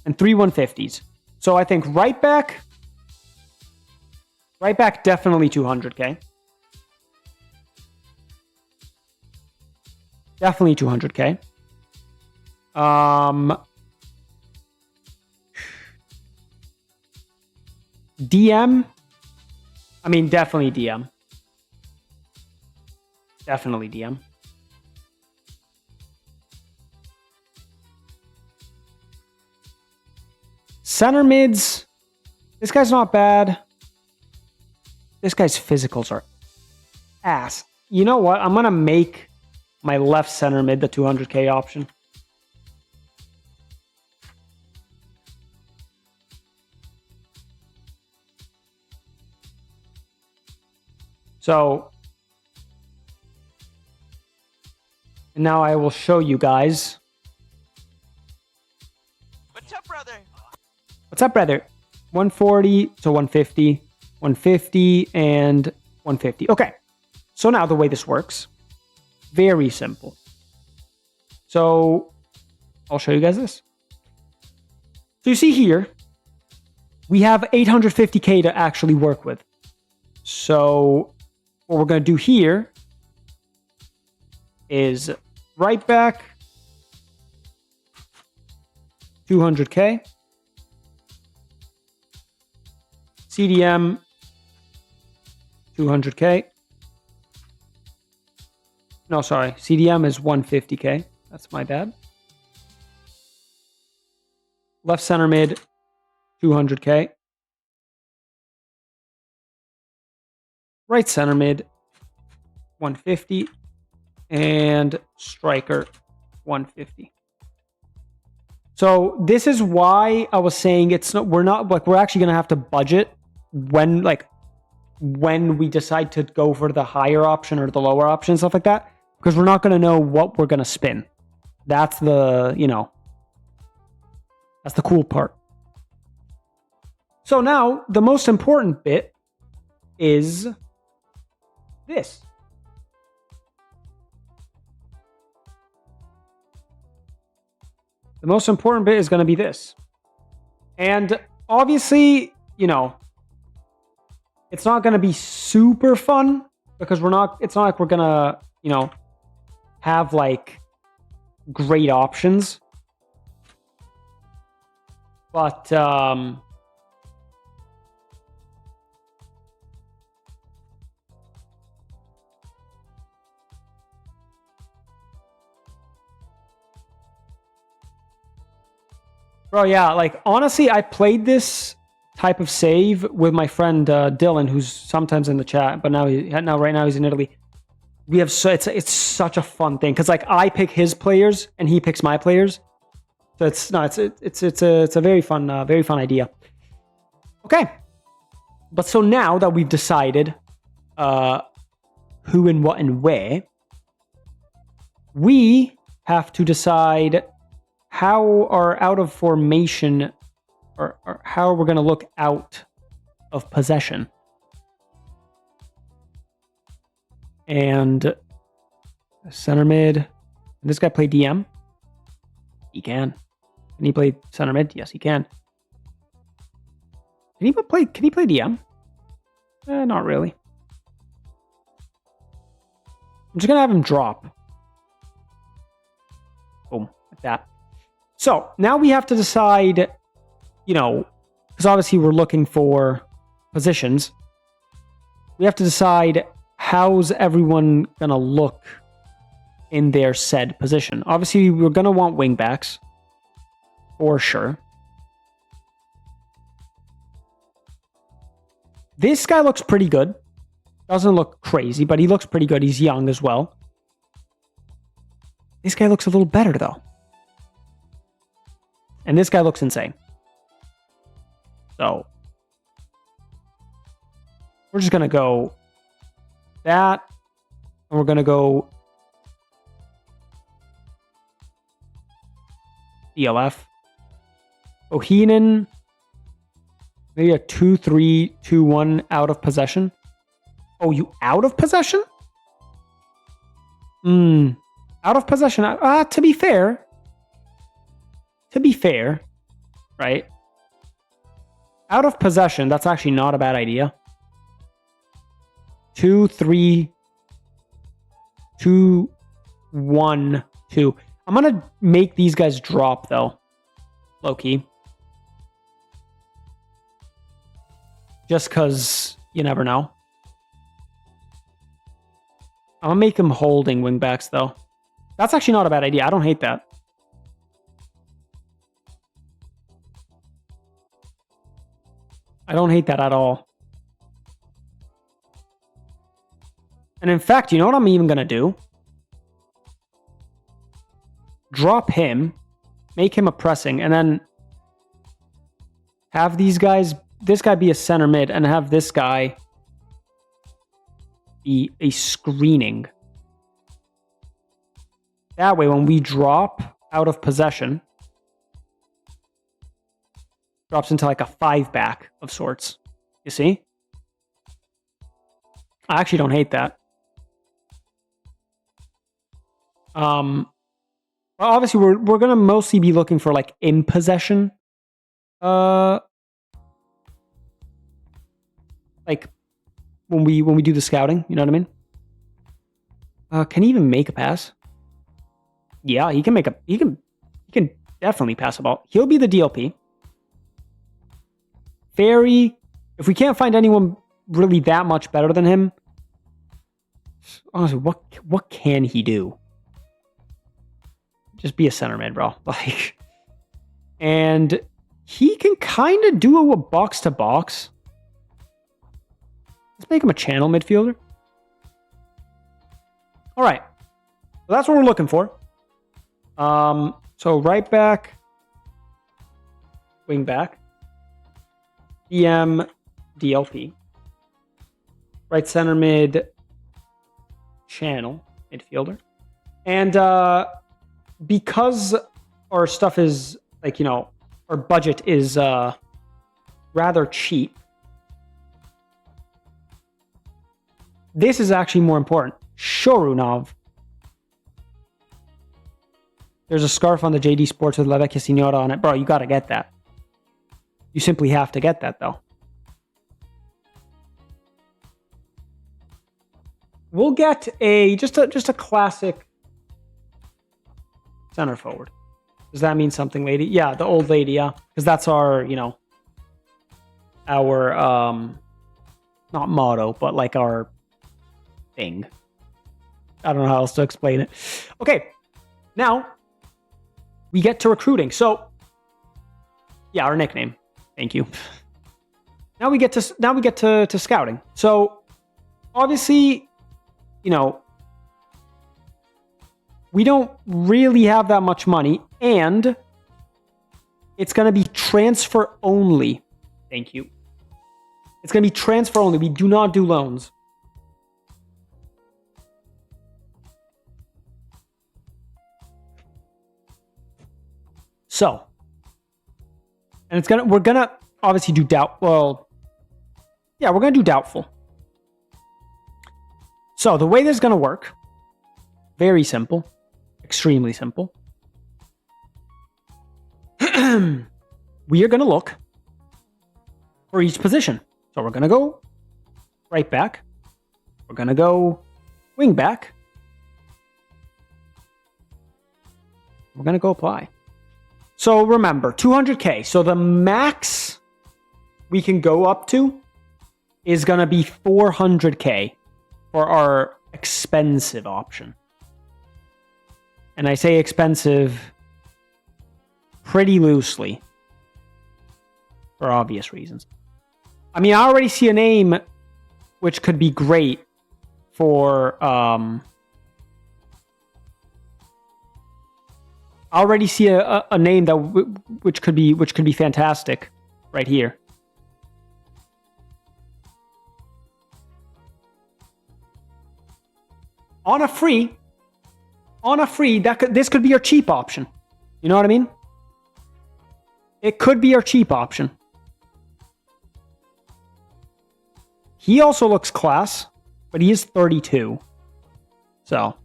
and 3 150s. So I think right back definitely 200k. Definitely 200k. DM. I mean, definitely DM. Definitely DM. Center mids. This guy's not bad. This guy's physicals are ass. You know what? I'm going to make my left center mid the 200k option. So, and now I will show you guys. What's up, brother? What's up, brother? 140 to 150, 150 and 150. Okay. So now the way this works, very simple. So I'll show you guys this. So you see here, we have 850k to actually work with. So what we're going to do here is right back 200k, CDM 200k. No, sorry, CDM is 150k. That's my bad. Left center mid 200k. Right center mid 150, and striker 150. So this is why I was saying we're actually going to have to budget when we decide to go for the higher option or the lower option, stuff like that, because we're not going to know what we're going to spin. That's the cool part. So now the most important bit is this. The most important bit is going to be this. And obviously, it's not going to be super fun because it's not like we're going to, have like great options. But, bro, yeah, like honestly, I played this type of save with my friend Dylan, who's sometimes in the chat, but right now he's in Italy. It's such a fun thing because like I pick his players and he picks my players, so it's a very fun idea. Okay, but so now that we've decided who and what and where, we have to decide how our out of formation or how we're going to look out of possession. And center mid. Can this guy play DM? He can. Can he play center mid? Yes, he can. Can he play DM? Not really. I'm just going to have him drop. Boom, like that. So now we have to decide, because obviously we're looking for positions. We have to decide how's everyone going to look in their said position. Obviously, we're going to want wingbacks for sure. This guy looks pretty good. Doesn't look crazy, but he looks pretty good. He's young as well. This guy looks a little better, though. And this guy looks insane. So we're just going to go that. And we're going to go DLF. Bohinen. Maybe a 2-3-2-1 out of possession. Oh, you out of possession? Out of possession. To be fair, right? Out of possession, that's actually not a bad idea. 2-3-2-1-2. I'm going to make these guys drop, though. Low-key. Just because you never know. I'm going to make them holding wingbacks, though. That's actually not a bad idea. I don't hate that. I don't hate that at all. And in fact, you know what I'm even going to do? Drop him, make him a pressing, and then have these guys, this guy be a center mid, and have this guy be a screening. That way, when we drop out of possession, drops into like a 5-back of sorts. You see? I actually don't hate that. Obviously, we're gonna mostly be looking for like in possession. Like when we do the scouting, you know what I mean? Can he even make a pass? Yeah, he can definitely pass a ball. He'll be the DLP. Ferry, if we can't find anyone really that much better than him, honestly, what can he do? Just be a center mid, bro. Like, and he can kind of do a box to box. Let's make him a channel midfielder. All right, well, that's what we're looking for. So right back, wing back, DM, DLP, right center mid, channel, midfielder. And because our stuff is like, our budget is rather cheap, this is actually more important. Shorunov. There's a scarf on the JD Sports with La Vecchia Signora on it. Bro, you got to get that. You simply have to get that, though. We'll get just a classic center forward. Does that mean something, lady? Yeah, the old lady, yeah. Because that's our, our, not motto, but like our thing. I don't know how else to explain it. Okay, now we get to recruiting. So, yeah, our nickname. Thank you. Now we get to scouting. So, obviously, we don't really have that much money, and it's going to be transfer only. Thank you. It's going to be transfer only. We do not do loans. So, and we're gonna obviously do we're gonna do doubtful. So the way this is gonna work, very simple, extremely simple. We are gonna look for each position. So we're gonna go right back. We're gonna go wing back. We're gonna go apply. So remember, 200K. So the max we can go up to is going to be 400K for our expensive option. And I say expensive pretty loosely for obvious reasons. I mean, I already see a name which could be great for... I already see a name that which could be fantastic right here. On a free, this could be your cheap option. You know what I mean? It could be your cheap option. He also looks class, but he is 32. So...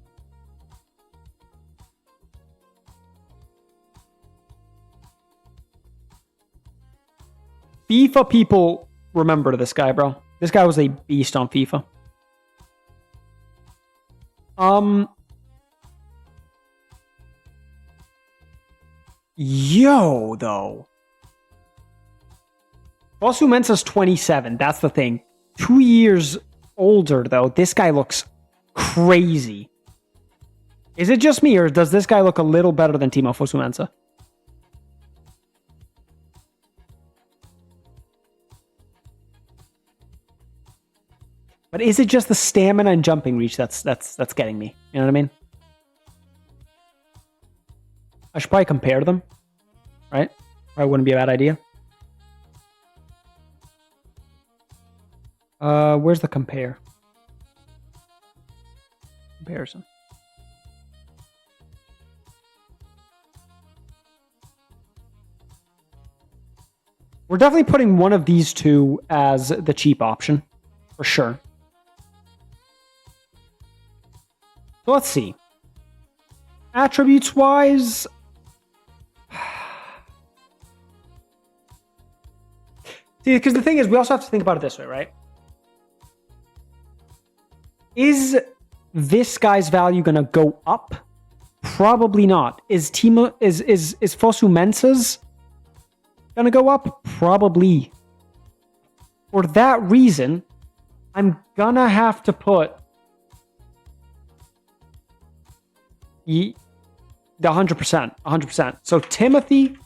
FIFA people remember this guy, bro. This guy was a beast on FIFA. Yo, though. Fosu Mensah's 27. That's the thing. 2 years older, though. This guy looks crazy. Is it just me, or does this guy look a little better than Timo Fosu Mensah? But is it just the stamina and jumping reach that's getting me? You know what I mean? I should probably compare them, right? Probably wouldn't be a bad idea. Where's the compare? Comparison. We're definitely putting one of these two as the cheap option, for sure. So let's see. Attributes wise, see, because the thing is, we also have to think about it this way, right? Is this guy's value gonna go up? Probably not. Is Fosu Mensah's gonna go up? Probably. For that reason, I'm gonna have to put the 100%. So Timothy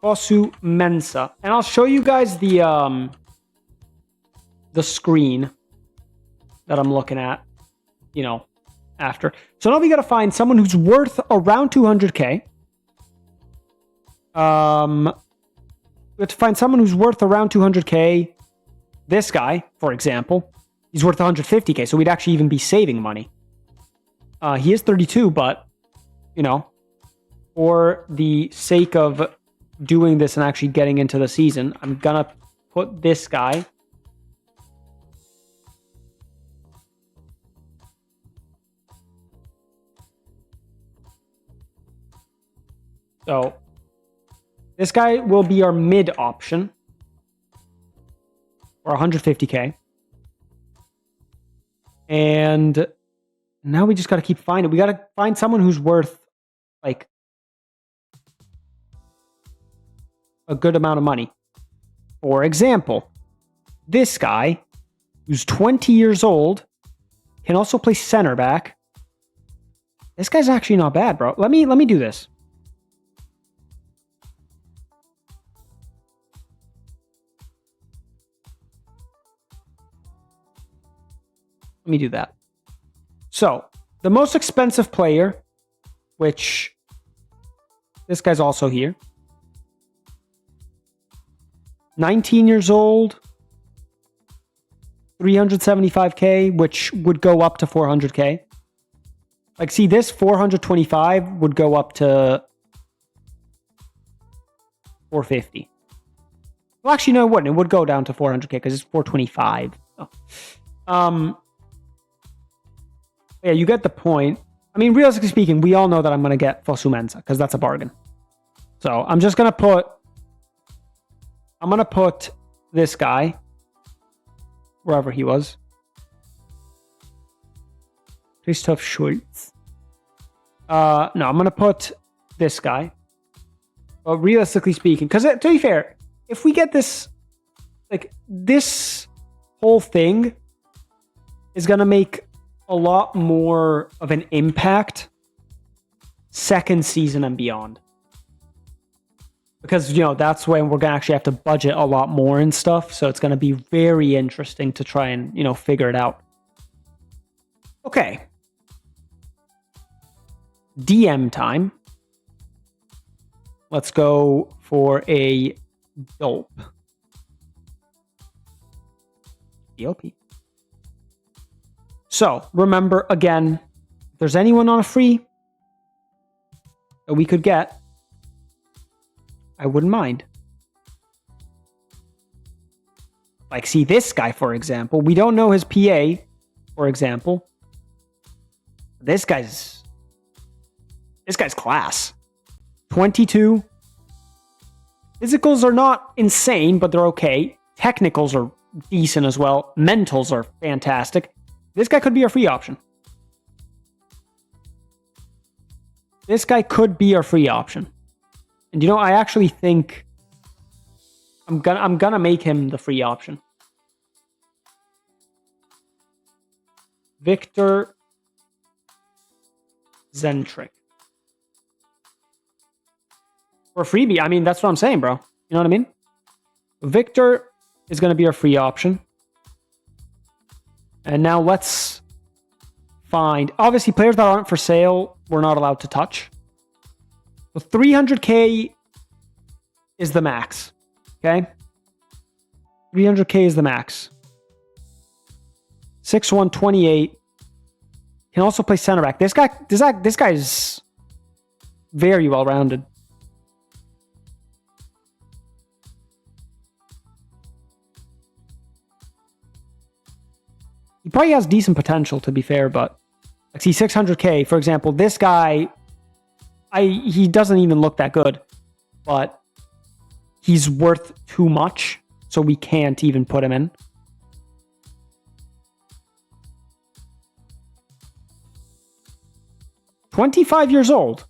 Fosu Mensah, and I'll show you guys the screen that I'm looking at. You know, after. So now we got to find someone who's worth around 200k. We have to find someone who's worth around 200k. This guy, for example, he's worth 150k, so we'd actually even be saving money. He is 32, but, you know, for the sake of doing this and actually getting into the season, I'm gonna put this guy. So this guy will be our mid option for 150k. And now we just got to keep finding. We got to find someone who's worth like a good amount of money. For example, this guy who's 20 years old can also play center back. This guy's actually not bad, bro. Let me do this. Let me do that. So, the most expensive player, which this guy's also here. 19 years old, 375k, which would go up to 400k. Like, see, this 425 would go up to 450. Well, actually, no, it wouldn't. It would go down to 400k because it's 425. Oh. Yeah, you get the point. I mean, realistically speaking, we all know that I'm going to get Fosu Mensah because that's a bargain. So I'm just going to put... I'm going to put this guy wherever he was. Christoph Schultz. No, I'm going to put this guy. But realistically speaking, because to be fair, if we get this... Like, this whole thing is going to make a lot more of an impact second season and beyond. Because, you know, that's when we're going to actually have to budget a lot more and stuff. So it's going to be very interesting to try and, you know, figure it out. Okay. DM time. Let's go for a dope. DOP. So, remember, again, if there's anyone on a free that we could get, I wouldn't mind. Like, see this guy, for example. We don't know his PA, for example. This guy's class. 22. Physicals are not insane, but they're okay. Technicals are decent as well. Mentals are fantastic. This guy could be our free option. This guy could be our free option. And you know, I actually think I'm gonna make him the free option. Victor Zentrick. For freebie, I mean, that's what I'm saying, bro. You know what I mean? Victor is gonna be our free option. And now let's find... Obviously, players that aren't for sale, we're not allowed to touch. So 300k is the max. Okay? 300k is the max. 6'1", 28. Can also play center back. This guy is very well-rounded. He probably has decent potential, to be fair, but like, see, 600k, for example, this guy, he doesn't even look that good, but he's worth too much, so we can't even put him in. $25 years old.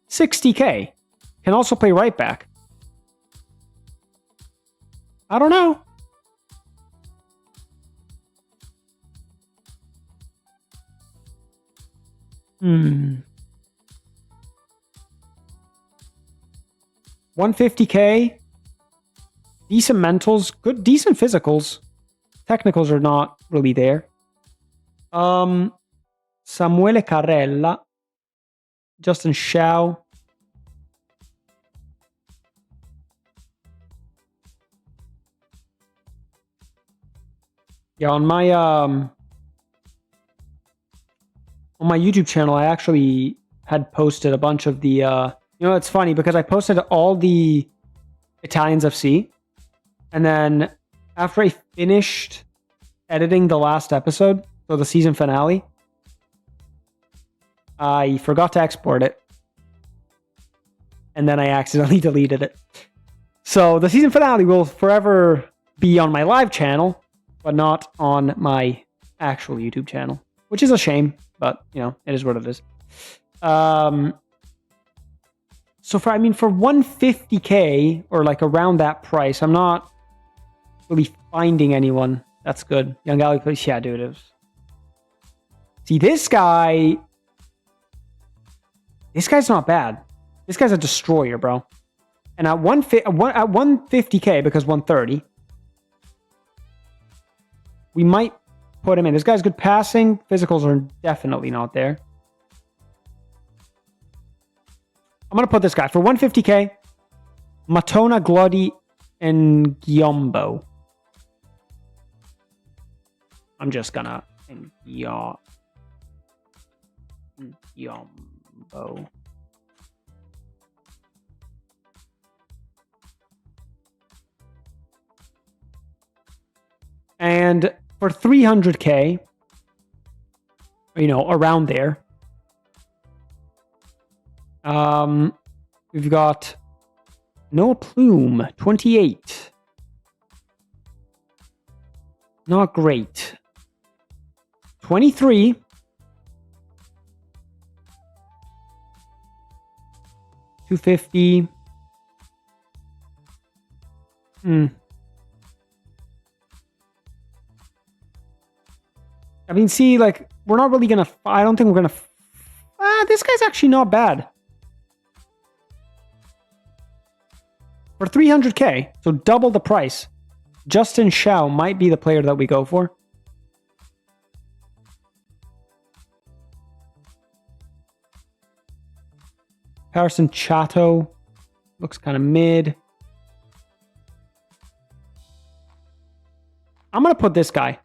60k. Can also play right back. I don't know. $150k. Decent mentals, decent physicals. Technicals are not really there. Samuele Carrella, Justin Shao. Yeah, on my YouTube channel, I actually had posted a bunch of the it's funny because I posted all the Italians FC, and then after I finished editing the last episode, so the season finale, I forgot to export it, and then I accidentally deleted it. So the season finale will forever be on my live channel, but not on my actual YouTube channel, which is a shame, but it is what it is. So for 150K or like around that price, I'm not really finding anyone that's good. Young Alley plays, yeah, dude. It was... See, this guy's not bad. This guy's a destroyer, bro. And at 150K, because 130, we might put him in. This guy's good passing. Physicals are definitely not there. I'm going to put this guy for 150K. Matona, Glody, and Giombo. I'm just going to... Giombo. And for 300K, around there, we've got Noah Plume, 28. Not great. 23. $250. See, like, we're not really gonna... I don't think we're gonna... this guy's actually not bad. For 300K, so double the price, Justin Shao might be the player that we go for. Harrison Chato looks kind of mid. I'm going to put this guy.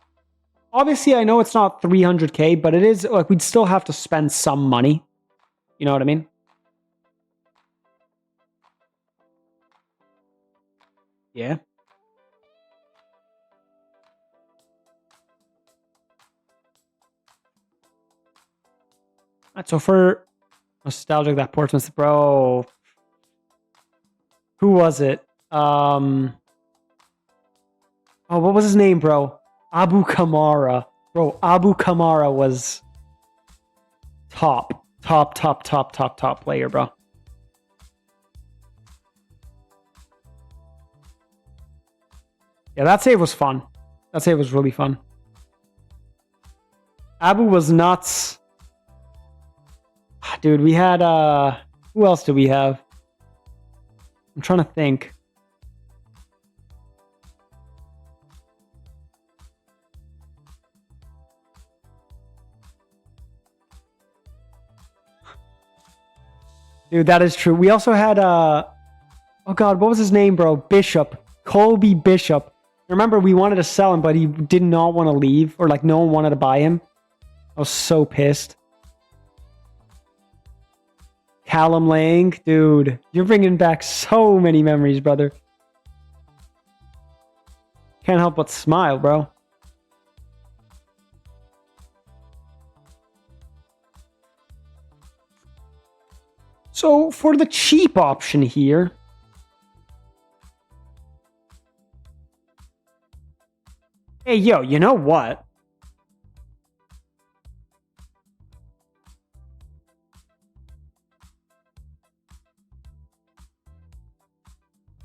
Obviously, I know it's not 300K, but it is, like, we'd still have to spend some money. You know what I mean? Yeah. Right, so for nostalgic, that Portsmouth, bro. Who was it? Oh, what was his name, bro? Abu Kamara. Bro, Abu Kamara was top player, bro. Yeah, that save was fun. That save was really fun. Abu was nuts. Dude, we had, who else did we have? I'm trying to think. Dude, that is true. We also had, oh God, what was his name, bro? Bishop. Colby Bishop. Remember, we wanted to sell him, but he did not want to leave, or like no one wanted to buy him. I was so pissed. Callum Lang, dude, you're bringing back so many memories, brother. Can't help but smile, bro. So for the cheap option here, hey, yo, you know what?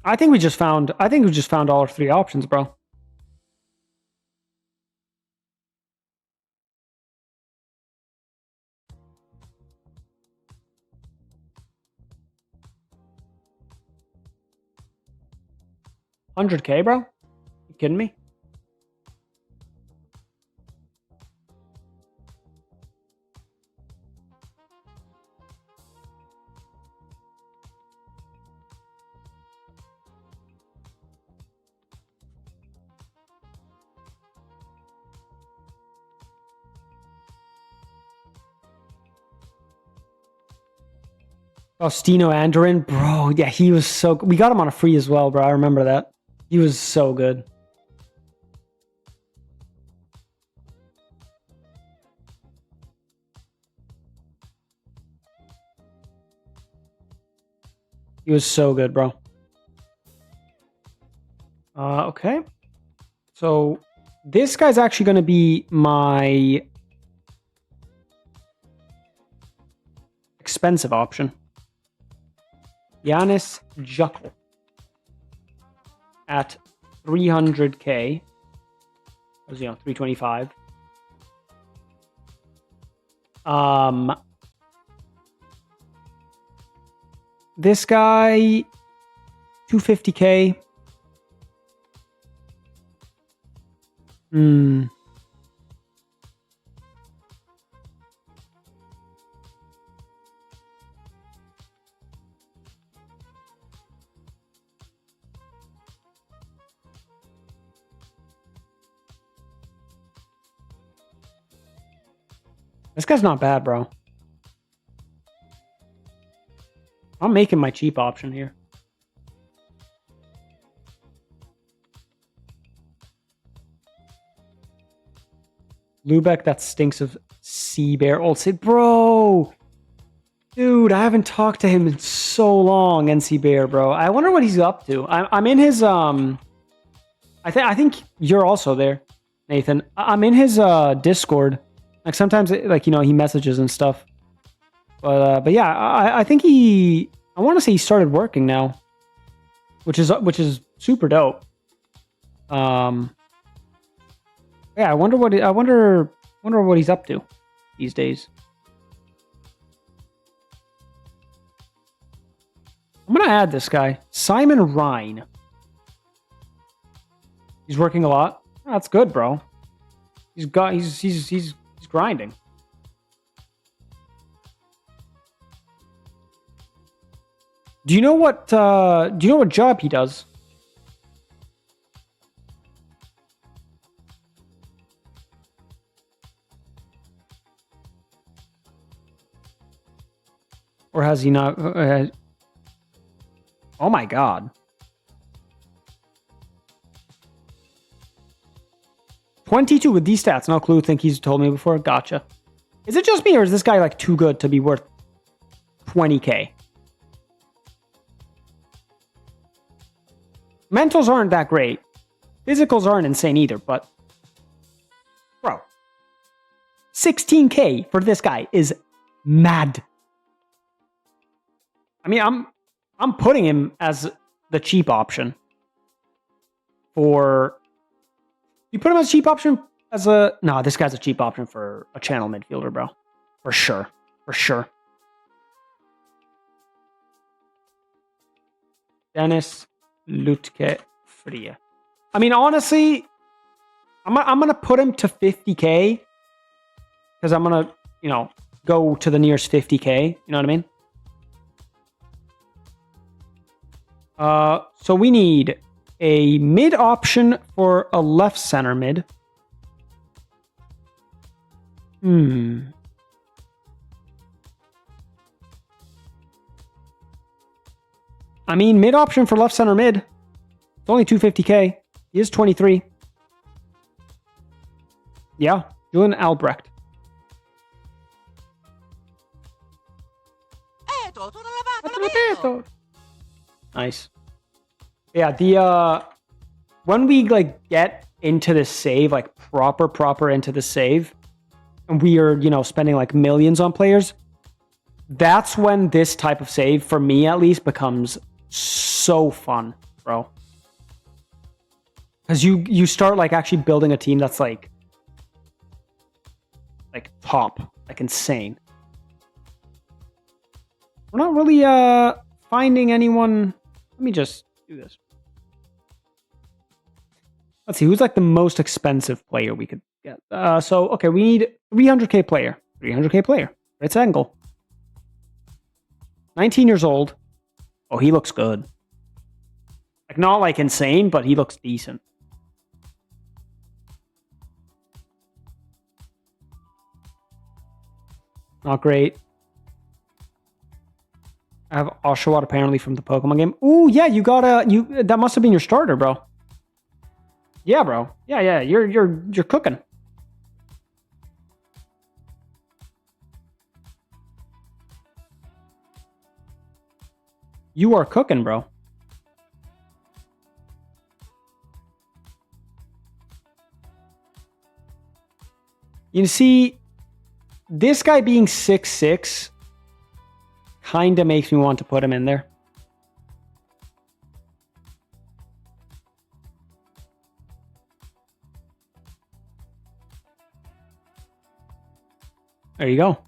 I think we just found all our three options, bro. $100K, bro? You kidding me? Faustino Andorin, bro. Yeah, he was so good. We got him on a free as well, bro. I remember that. He was so good. He was so good, bro. Okay. So this guy's actually going to be my expensive option. Giannis Juckle at 300k. Was 325. This guy 250k. This guy's not bad, bro. I'm making my cheap option here. Lubeck, that stinks of Sea Bear. Old Sid, bro. Dude, I haven't talked to him in so long, NC Bear, bro. I wonder what he's up to. I'm in his I think you're also there, Nathan. I'm in his Discord. Like sometimes, like he messages and stuff. But yeah, I think I want to say he started working now, which is super dope. Yeah, I wonder what he's up to these days. I'm gonna add this guy, Simon Rhine. He's working a lot. Oh, that's good, bro. He's grinding. Do you know what job he does? Or has he not? Oh my god. 22 with these stats. No clue. Think he's told me before. Gotcha. Is it just me or is this guy like too good to be worth 20k? Mentals aren't that great. Physicals aren't insane either, but bro, 16k for this guy is mad. I mean, I'm putting him as the cheap option. You put him as a cheap option no, this guy's a cheap option for a channel midfielder, bro. For sure. For sure. Dennis Lutke Fria. I mean, honestly, I'm gonna put him to 50k because I'm gonna, go to the nearest 50k. You know what I mean? So we need a mid option for a left center mid. I mean, mid option for left center mid. It's only 250k. He is 23. Yeah, Julian Albrecht. Nice. Yeah, when we get into the save, proper into the save, and we are, spending millions on players, that's when this type of save, for me at least, becomes so fun, bro. Because you start actually building a team that's top, insane. We're not really finding anyone. Let me just do this. Let's see who's the most expensive player we could get. So okay, we need 300k player. 300k player. Right angle. 19 years old. Oh, he looks good. Not insane, but he looks decent. Not great. I have Oshawott apparently from the Pokemon game. Ooh, yeah, you got that must have been your starter, bro. Yeah, bro. Yeah, you're cooking. You are cooking, bro. You see, this guy being 6'6" kind of makes me want to put him in there. There you go.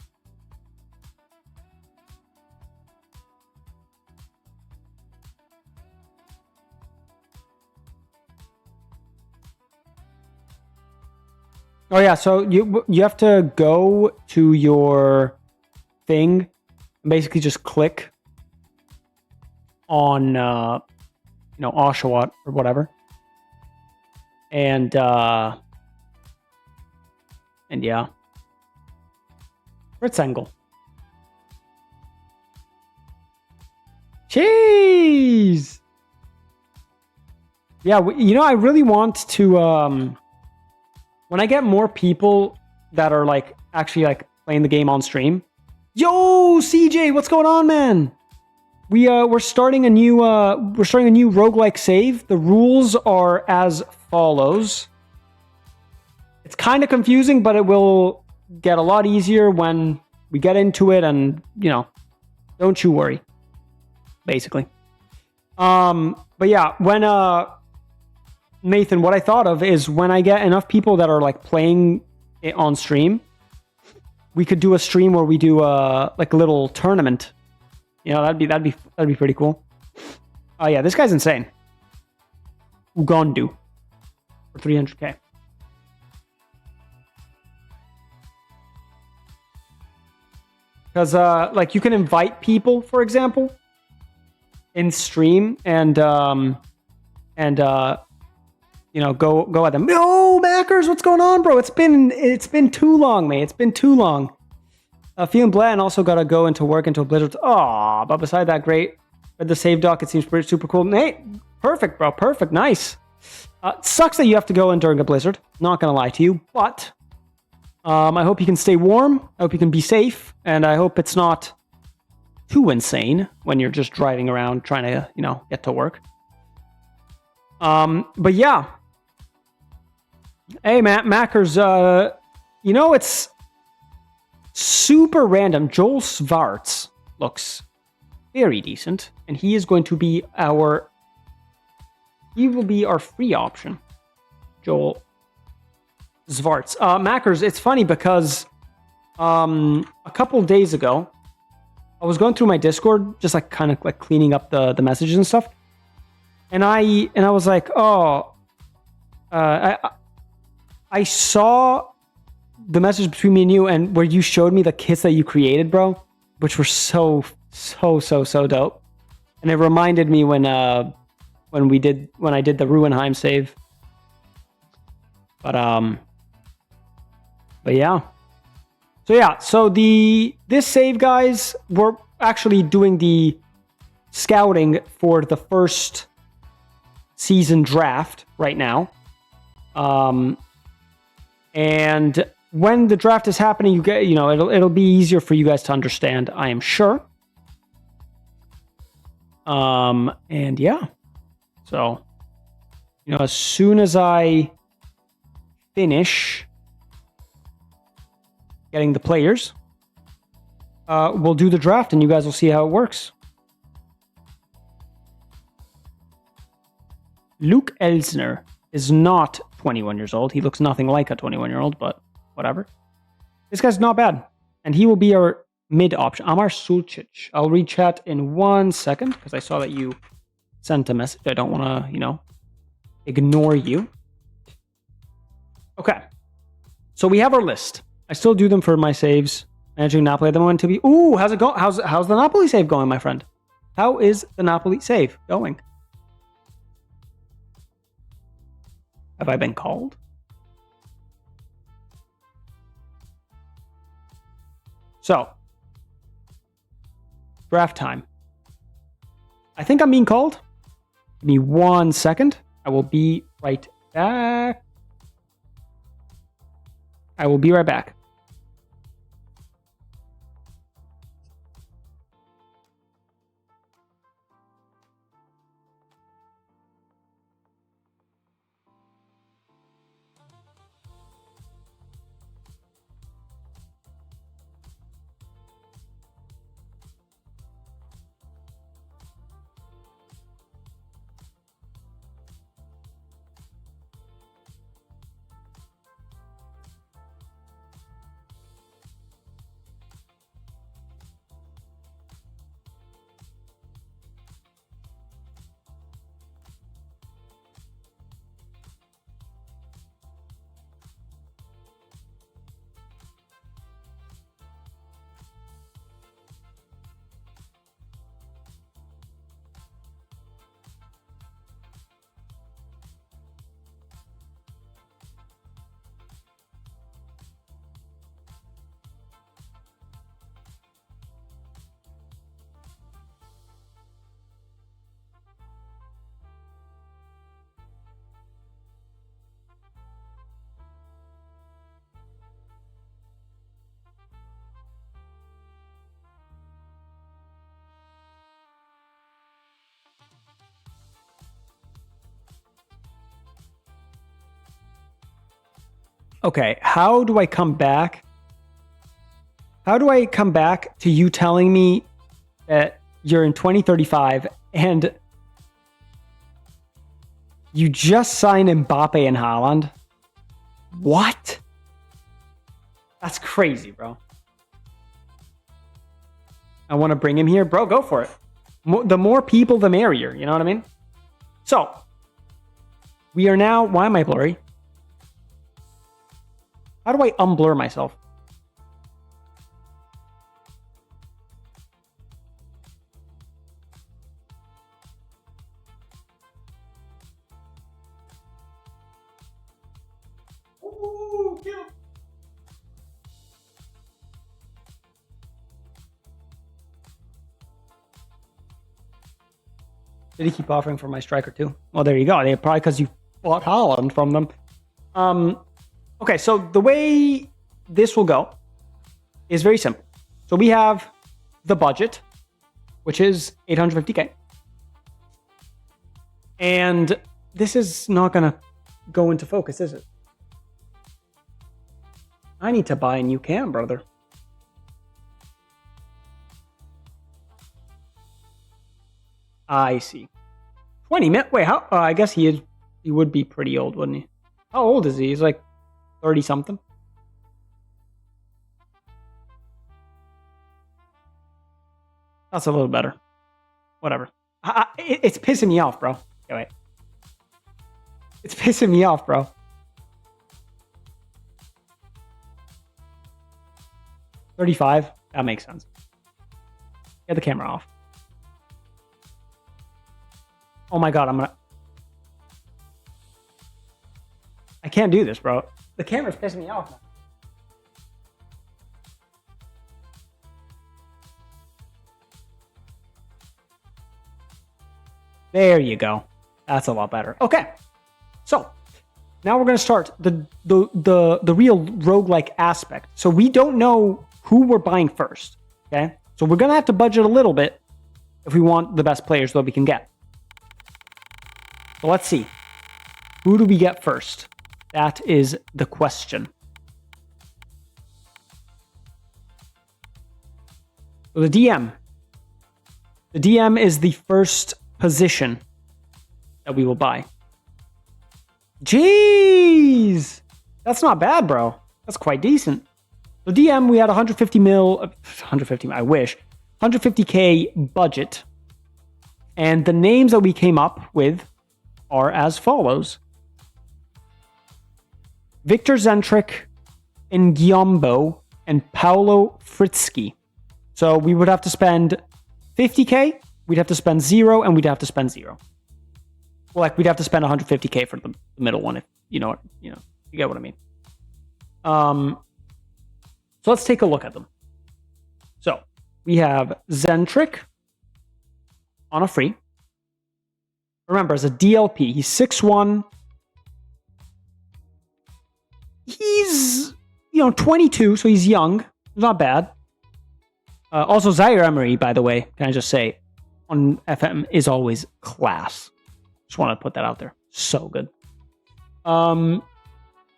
Oh yeah, so you have to go to your thing, and basically just click on Oshawott or whatever, and yeah, Fritz angle. Jeez. Yeah, I really want to when I get more people that are like actually like playing the game on stream. Yo, CJ, what's going on, man? We're starting a new roguelike save. The rules are as follows. It's kind of confusing, but it will get a lot easier when we get into it, and don't you worry. Basically. But yeah, when Nathan, what I thought of is when I get enough people that are like playing it on stream, we could do a stream where we do like a little tournament. That'd be pretty cool. Oh yeah, this guy's insane. Ugondu for 300k. Because like you can invite people, for example, in stream and go at them. Yo, Mackers, what's going on, bro? It's been too long, mate. It's been too long. Feeling bland, and also gotta go into work until Blizzard. Aw, but beside that, great. Read the save doc. It seems pretty super cool. Hey, perfect, bro. Perfect. Nice. Sucks that you have to go in during a blizzard. Not gonna lie to you, but I hope you can stay warm. I hope you can be safe, and I hope it's not too insane when you're just driving around trying to, get to work. But yeah. Hey, Mackers, it's super random. Joel Svarts looks very decent, and he is going to be our free option. Joel Svarts. Mackers, it's funny because a couple days ago, I was going through my Discord, just like kind of like cleaning up the messages and stuff. And I was like, I saw the message between me and you, and where you showed me the kits that you created, bro, which were so dope. And it reminded me when I did the Ruinheim save. But yeah. So this save, guys, we're actually doing the scouting for the first season draft right now. And when the draft is happening, you get, it'll be easier for you guys to understand, I am sure. And yeah. So, as soon as I finish getting the players, we'll do the draft and you guys will see how it works. Luke Elsner is not 21 years old. He looks nothing like a 21-year-old, but whatever. This guy's not bad. And he will be our mid option. Amar Sulcic. I'll read chat in 1 second because I saw that you sent a message. I don't want to, ignore you. Okay. So we have our list. I still do them for my saves. Managing Napoli at the moment to be... Ooh, how's it going? How's the Napoli save going, my friend? How is the Napoli save going? Have I been called? So, draft time. I think I'm being called. Give me 1 second. I will be right back. I will be right back. Okay, how do I come back? How do I come back to you telling me that you're in 2035 and you just signed Mbappe and Haaland? What? That's crazy, bro. I want to bring him here. Bro, go for it. The more people, the merrier. You know what I mean? So, we are now... Why am I blurry? How do I unblur myself? Ooh, kill. Did he keep offering for my striker too? Well, there you go. They probably because you bought Haaland from them. Okay, so the way this will go is very simple. So we have the budget, which is 850K. And this is not going to go into focus, is it? I need to buy a new cam, brother. I see. 20 minutes? Wait, how? I guess he would be pretty old, wouldn't he? How old is he? He's like 30 something. That's a little better. Whatever. It's pissing me off, bro. Okay, wait. It's pissing me off, bro. 35? That makes sense. Get the camera off. Oh my god, I can't do this, bro. The camera's pissing me off, man. There you go. That's a lot better. Okay. So, now we're going to start the real roguelike aspect. So we don't know who we're buying first, okay? So we're going to have to budget a little bit if we want the best players that we can get. So let's see. Who do we get first? That is the question. So the DM. The DM is the first position that we will buy. Jeez! That's not bad, bro. That's quite decent. So DM, we had 150 mil, I wish, 150K budget. And the names that we came up with are as follows. Victor Zentric, Ngiombo, and Paolo Fritzky. So we would have to spend 50K, we'd have to spend 0, and we'd have to spend 0. Well, like we'd have to spend 150K for the middle one, if you get what I mean. So let's take a look at them. So we have Zentric on a free. Remember, as a DLP, he's 6'1". He's, 22, so he's young. Not bad. Also, Zaire Emery, by the way, can I just say, on FM is always class. Just want to put that out there. So good.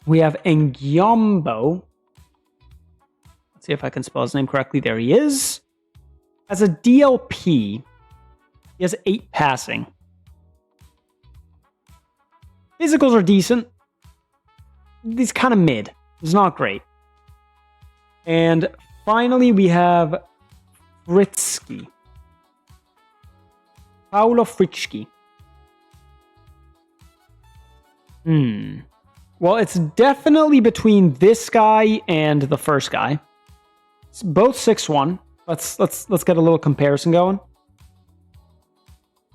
We have Ngyombo. Let's see if I can spell his name correctly. There he is. As a DLP, he has 8 passing. Physicals are decent. He's kind of mid. He's not great. And finally, we have Fritsky. Paolo Fritsky. Well, it's definitely between this guy and the first guy. It's both 6'1". Let's get a little comparison going.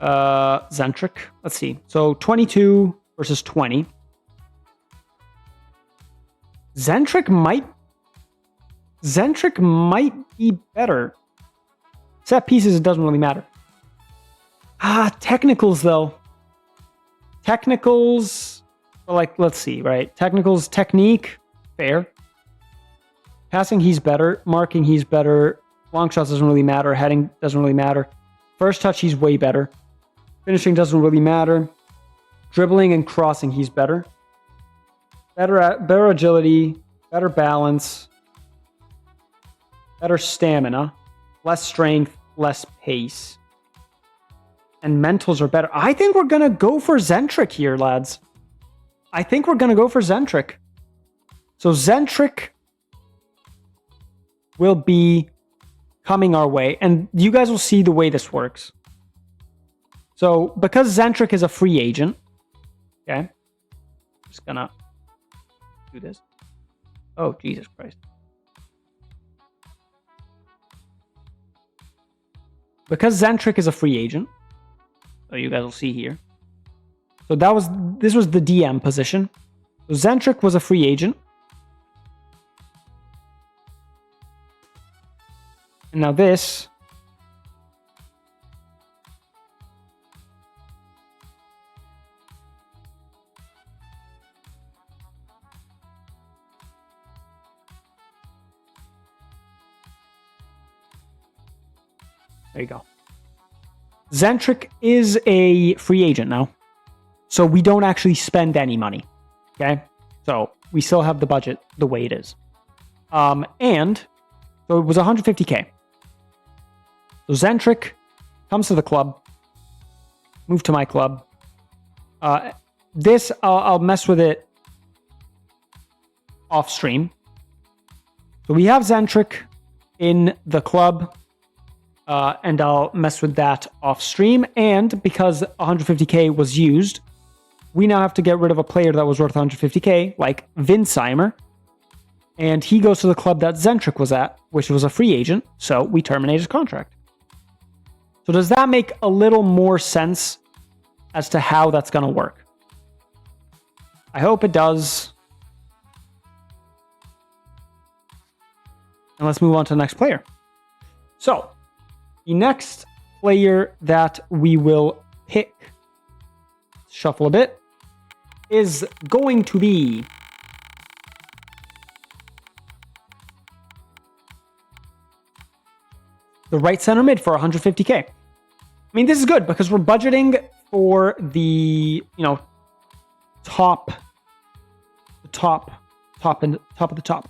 Zentric. Let's see. So 22 versus 20. Zentric might be better. Set pieces, it doesn't really matter. Technicals though. Technicals, let's see, right? Technicals, technique, fair. Passing, he's better. Marking, he's better. Long shots doesn't really matter. Heading doesn't really matter. First touch, he's way better. Finishing doesn't really matter. Dribbling and crossing, he's better. Better agility, better balance, better stamina, less strength, less pace. And mentals are better. I think we're going to go for Zentric here, lads. I think we're going to go for Zentric. So Zentric will be coming our way. And you guys will see the way this works. So because Zentric is a free agent, okay, just going to do this. Oh, Jesus Christ. Because Zentric is a free agent, so you guys will see here. So this was the DM position. So Zentric was a free agent. And now this. There you go. Zentric is a free agent now. So we don't actually spend any money. Okay? So we still have the budget the way it is. And so it was 150K. So Zentric comes to the club. Move to my club. This, I'll mess with it off stream. So we have Zentric in the club. And I'll mess with that off stream. And because 150K was used, we now have to get rid of a player that was worth 150K, like Vinsheimer. And he goes to the club that Zentric was at, which was a free agent. So we terminate his contract. So does that make a little more sense as to how that's going to work? I hope it does. And let's move on to the next player. So the next player that we will pick, shuffle a bit, is going to be the right center mid for 150K. I mean, this is good because we're budgeting for the, top of the top.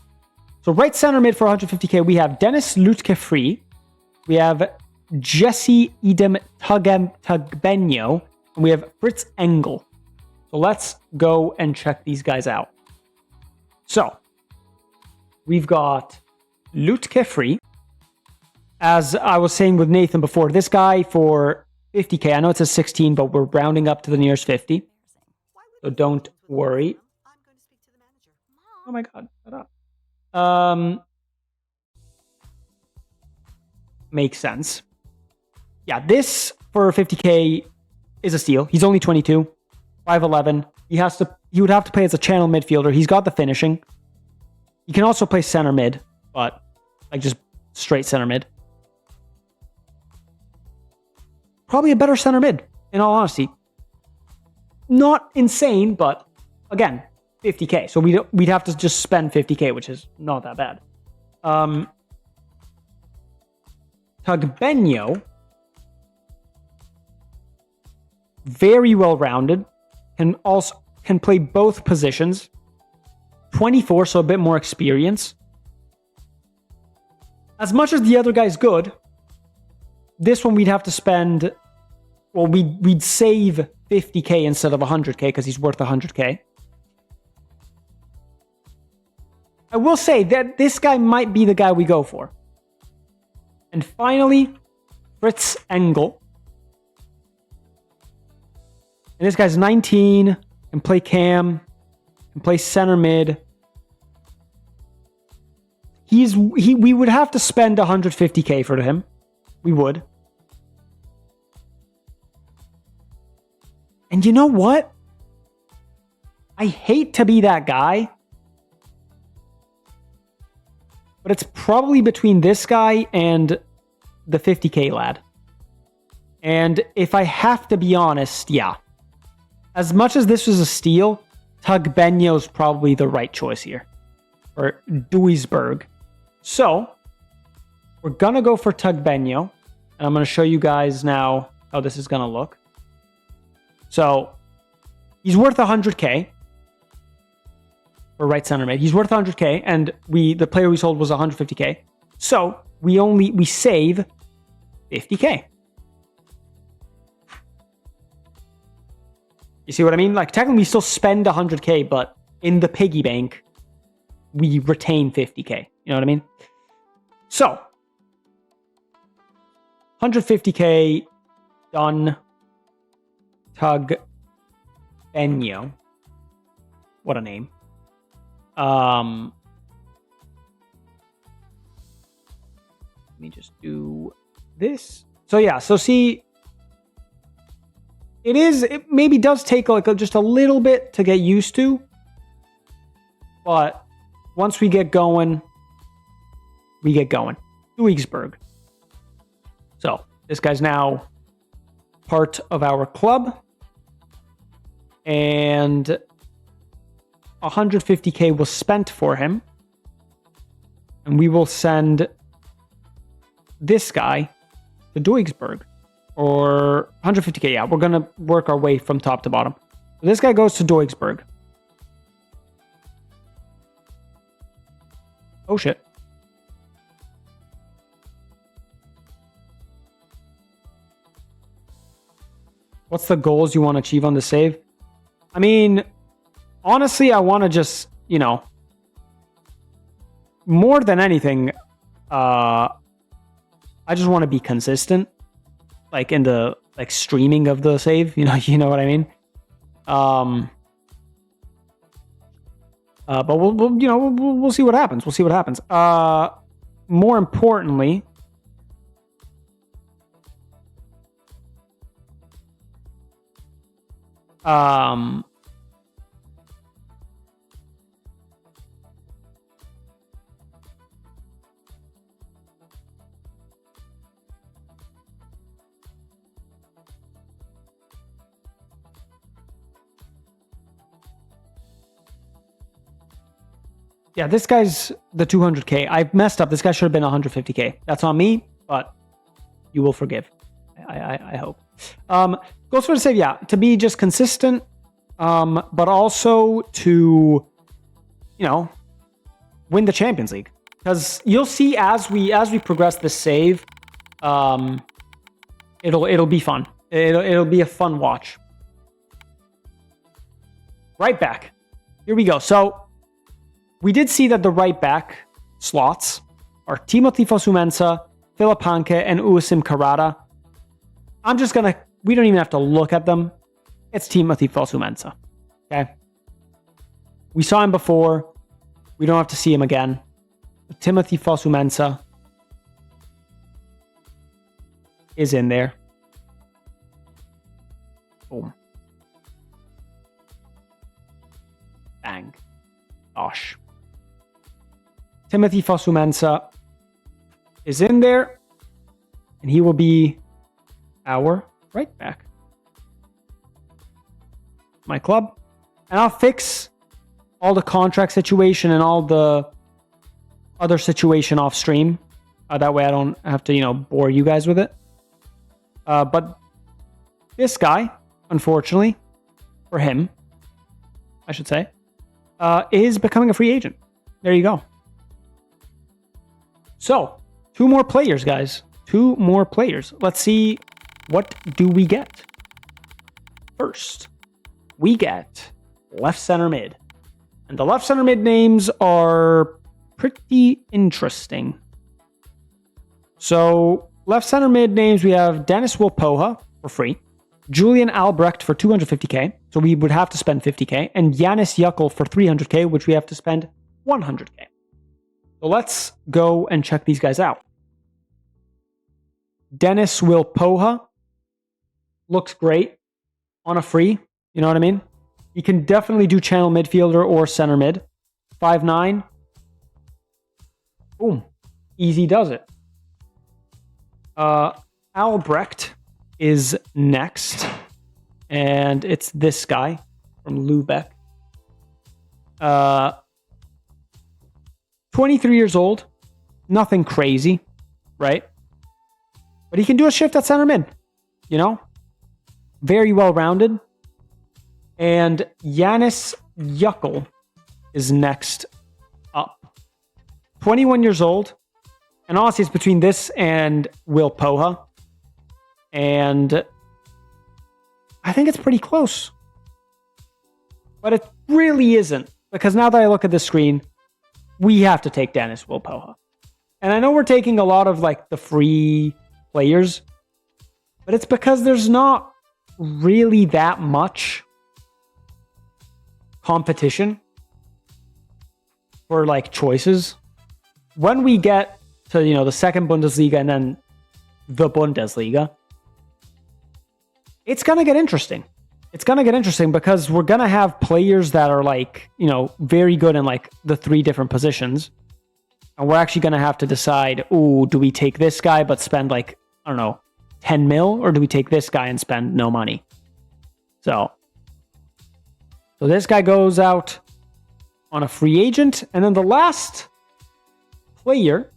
So right center mid for 150K, we have Dennis Lutke-Free. We have Jesse Idem Tugbenyo, and we have Fritz Engel. So let's go and check these guys out. So we've got Lutke-Free. As I was saying with Nathan before, this guy for 50K, I know it says 16, but we're rounding up to the nearest 50. So don't worry. Oh my God, shut up. Makes sense. Yeah, this for 50K is a steal. He's only 22, 5'11". He would have to play as a channel midfielder. He's got the finishing. He can also play center mid, but just straight center mid. Probably a better center mid, in all honesty. not insane, but again, 50k. So we'd have to just spend 50k, which is not that bad. Tugbenyo, very well rounded, can play both positions. 24, so a bit more experience. As much as the other guy's good, this one we'd have to spend. Well, we'd save 50k instead of 100k because he's worth 100k. I will say that this guy might be the guy we go for. And finally, Fritz Engel. And this guy's 19, can play cam, can play center mid. We would have to spend 150k for him. We would. And you know what? I hate to be that guy, but it's probably between this guy and the 50k lad. And if I have to be honest, yeah. As much as this was a steal, Tugbenyo's probably the right choice here. Or Duisburg. So, we're going to go for Tugbenyo. And I'm going to show you guys now how this is going to look. So, he's worth 100k. For right center mid. He's worth 100k. And the player we sold was 150k. So, we save 50k. You see what I mean? Like, technically we still spend 100k, but in the piggy bank, we retain 50k. You know what I mean? So, 150k done. Tugbenyo. What a name. Let me just do this. So yeah, so see, it maybe does take like just a little bit to get used to, but once we get going, we get going. Duisburg. So this guy's now part of our club, and 150k was spent for him, and we will send this guy to Duisburg, or 150k. Yeah, we're gonna work our way from top to bottom. So this guy goes to Duisburg. Oh shit. What's the goals you want to achieve on the save? I mean, honestly, I want to just, more than anything, I just want to be consistent, like in the streaming of the save. You know what I mean. But we'll see what happens. We'll see what happens. More importantly, yeah, this guy's the 200k. I messed up. This guy should have been 150k. That's on me, but you will forgive. I hope. Goes for the save, yeah, to be just consistent, but also to, win the Champions League. Because you'll see as we progress this save, it'll be fun. It'll be a fun watch. Right back. Here we go. So we did see that the right back slots are Timothy Fosu-Mensah, Philip Hanke, and Uasim Karada. We don't even have to look at them. It's Timothy Fosu-Mensah. Okay? We saw him before. We don't have to see him again. But Timothy Fosu-Mensah is in there. Boom. Bang. Gosh. Timothy Fosu-Mensah is in there, and he will be our right back. my club. And I'll fix all the contract situation and all the other situation off stream. That way I don't have to, bore you guys with it. But this guy, unfortunately, for him, I should say, is becoming a free agent. There you go. So, 2 more players, guys. 2 more players. Let's see, what do we get? First, we get left center mid. And the left center mid names are pretty interesting. So, left center mid names, we have Dennis Wilpoha for free, Julian Albrecht for 250k, so we would have to spend 50k, and Yanis Yuckel for 300k, which we have to spend 100k. So let's go and check these guys out. Dennis Wilpoha looks great on a free, you know what I mean? He can definitely do channel midfielder or center mid. 5'9". Boom. Easy does it. Albrecht is next, and it's this guy from Lubeck. 23 years old, nothing crazy, right? But he can do a shift at center mid, very well rounded. And Yanis Yuckel is next up. 21 years old. And honestly, it's between this and Wilpoha. And I think it's pretty close. But it really isn't. Because now that I look at the screen, we have to take Dennis Wilpoha. And I know we're taking a lot of the free players. But it's because there's not really that much competition for choices. When we get to the second Bundesliga and then the Bundesliga, it's gonna get interesting. It's gonna get interesting because we're gonna have players that are very good in the 3 different positions, and we're actually gonna have to decide, do we take this guy but spend 10 mil, or do we take this guy and spend no money? So this guy goes out on a free agent, and then the last player,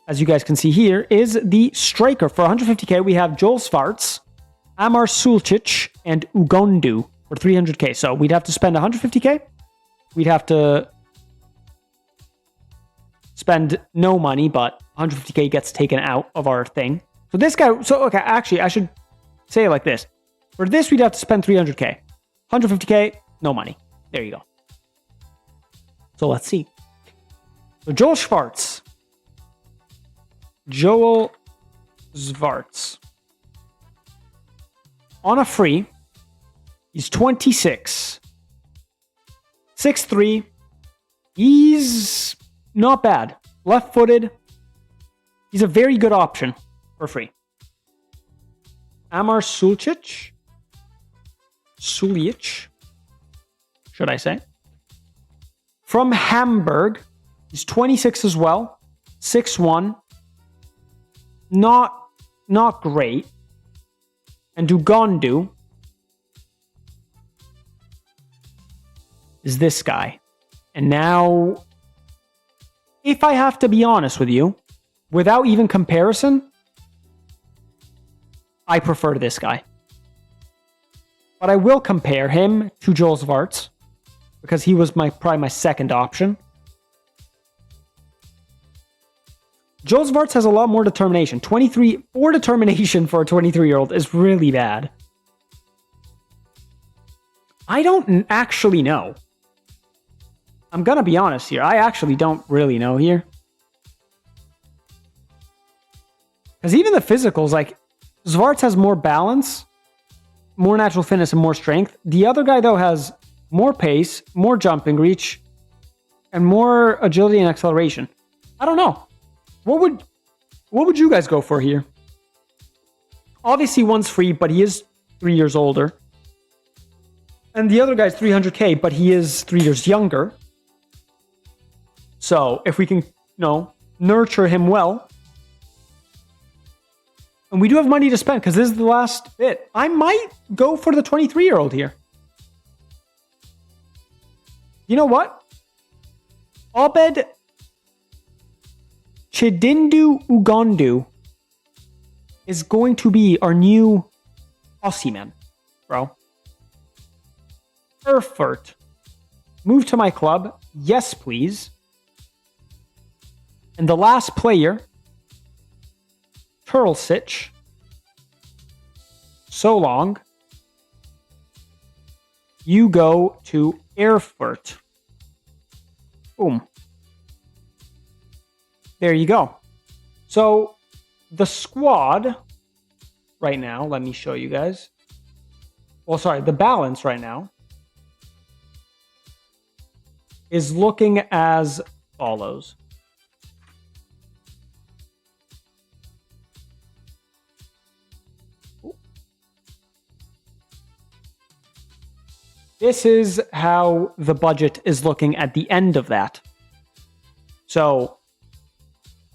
as you guys can see here, is the striker. For 150k, we have Joel Svarts, Amar Sulcic, and Ugondu for 300k. So we'd have to spend 150k. We'd have to spend no money, but 150k gets taken out of our thing. So this guy, okay, actually, I should say it like this. For this, we'd have to spend 300k. 150k, no money. There you go. So let's see. So Joel Svarts. On a free, he's 26. 6'3". He's not bad. Left-footed. He's a very good option for free. Amar Sulcic, should I say? From Hamburg. He's 26 as well. 6'1". Not great. And Ugondu is this guy. And now, if I have to be honest with you, without even comparison, I prefer this guy. But I will compare him to Joel Svarts because he was probably my second option. Joel Svarts has a lot more determination. 4 determination for a 23-year-old is really bad. I don't actually know. I'm going to be honest here. I actually don't really know here. Because even the physicals, Svarts has more balance, more natural fitness, and more strength. The other guy, though, has more pace, more jumping reach, and more agility and acceleration. I don't know. What would you guys go for here? Obviously, one's free, but he is 3 years older. And the other guy's 300k, but he is 3 years younger. So, if we can, nurture him well. And we do have money to spend, because this is the last bit. I might go for the 23-year-old here. You know what? Obed Chidindu Ugondu is going to be our new Aussie man, bro. Erfurt. Move to my club. Yes, please. And the last player, Turlsich. So long. You go to Erfurt. Boom. There you go. So the squad right now, let me show you guys. Well, sorry, the balance right now is looking as follows. This is how the budget is looking at the end of that. So,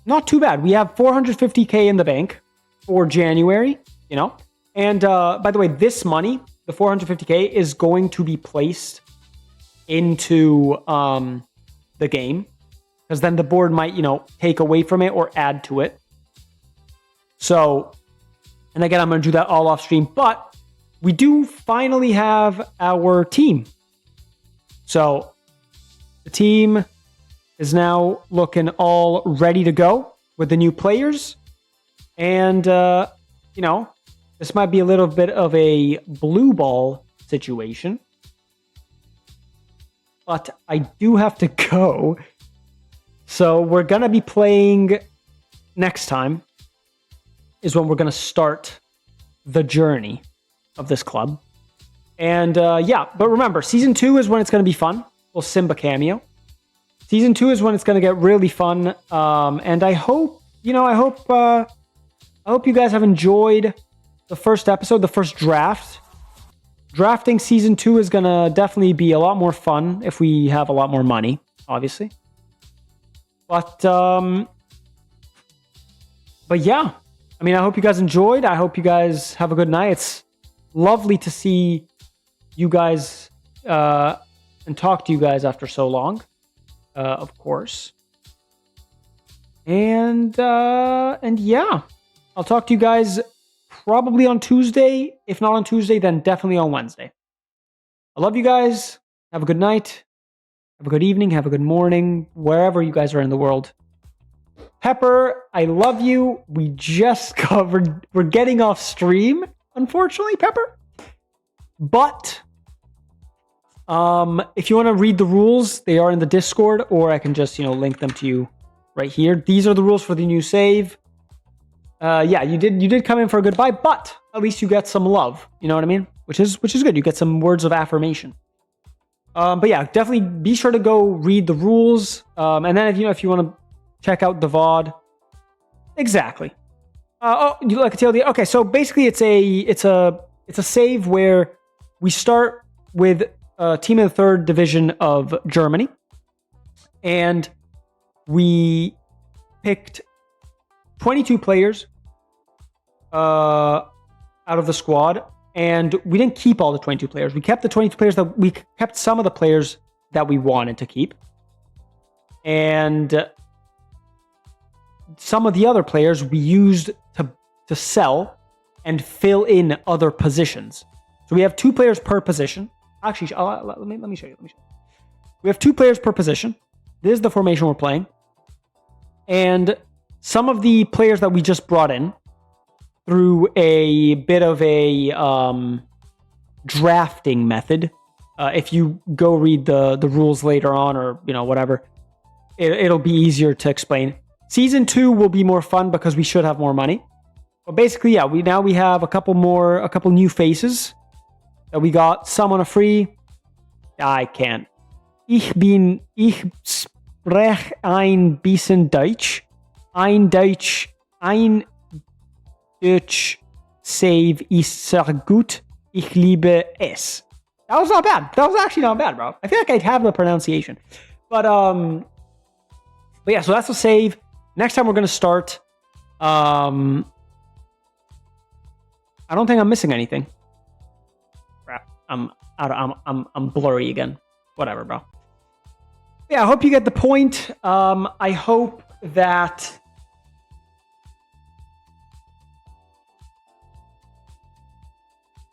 not too bad. We have 450K in the bank for January, you know. And by the way, this money, the 450K, is going to be placed into the game, because then the board might, you know, take away from it or add to it. So, and again, I'm going to do that all off stream, but we do finally have our team. So the team is now looking all ready to go with the new players. And, you know, this might be a little bit of a blue ball situation. But I do have to go. So we're going to be playing next time is when we're going to start the journey of this club. And yeah, but remember, Season 2 is when it's going to be fun. Little Simba cameo. Season 2 is when it's going to get really fun. And I hope, you know, I hope you guys have enjoyed the first episode, the first draft. Drafting Season 2 is going to definitely be a lot more fun if we have a lot more money, obviously. But yeah, I mean, I hope you guys enjoyed. I hope you guys have a good night. It's lovely to see you guys and talk to you guys after so long, of course. And yeah, I'll talk to you guys probably on Tuesday. If not on Tuesday, then definitely on Wednesday. I love you guys. Have a good night. Have a good evening. Have a good morning, wherever you guys are in the world. Pepper, I love you. We just covered. We're getting off stream, unfortunately, Pepper. But if you want to read the rules, they are in the Discord, or I can just, you know, link them to you right here. These are the rules for the new save. Yeah, you did come in for a goodbye, but at least you get some love. You know what I mean? Which is good. You get some words of affirmation. But yeah, definitely be sure to go read the rules. And then if you want to check out the VOD, exactly. You like a TLD? Okay, so basically it's a save where we start with a team in the 3rd division of Germany, and we picked 22 players out of the squad, and we didn't keep all the 22 players. We kept the 22 players that we kept some of the players that we wanted to keep, and some of the other players we used to sell and fill in other positions. So we have 2 players per position. Actually, let me show you. We have 2 players per position. This is the formation we're playing, and some of the players that we just brought in through a bit of a drafting method. If you go read the rules later on, or you know, whatever, it'll be easier to explain. Season 2 will be more fun because we should have more money. But basically, yeah, we have a couple new faces that we got. Some on a free. I can't. Ich sprech ein bisschen Deutsch. Ein Deutsch save ist sehr gut. Ich liebe es. That was not bad. That was actually not bad, bro. I feel like I'd have the pronunciation. But yeah, so that's the save. Next time we're gonna start. I don't think I'm missing anything. Crap. I'm blurry again. Whatever, bro. Yeah, I hope you get the point. I hope that...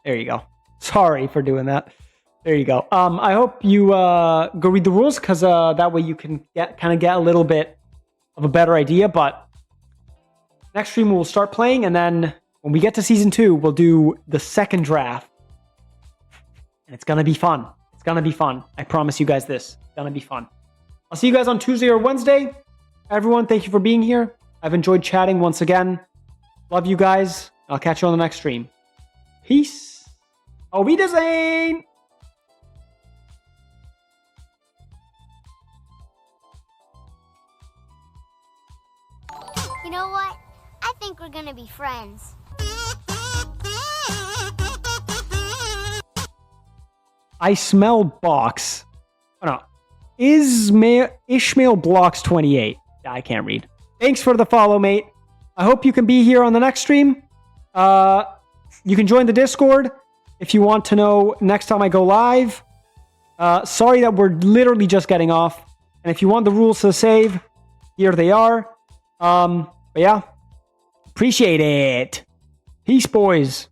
There you go. Sorry for doing that. There you go. I hope you go read the rules, because that way you can get a little bit of a better idea. But next stream we'll start playing, and then when we get to season 2, we'll do the second draft. And it's gonna be fun. It's gonna be fun. I promise you guys this. It's gonna be fun. I'll see you guys on Tuesday or Wednesday. Everyone, thank you for being here. I've enjoyed chatting once again. Love you guys. I'll catch you on the next stream. Peace. Auf Wiedersehen. You know what? I think we're gonna be friends. I smell box. Oh no. Ishmael Blocks 28. I can't read. Thanks for the follow, mate. I hope you can be here on the next stream. You can join the Discord if you want to know next time I go live. Sorry that we're literally just getting off. And if you want the rules to save, here they are. But yeah, appreciate it. Peace, boys.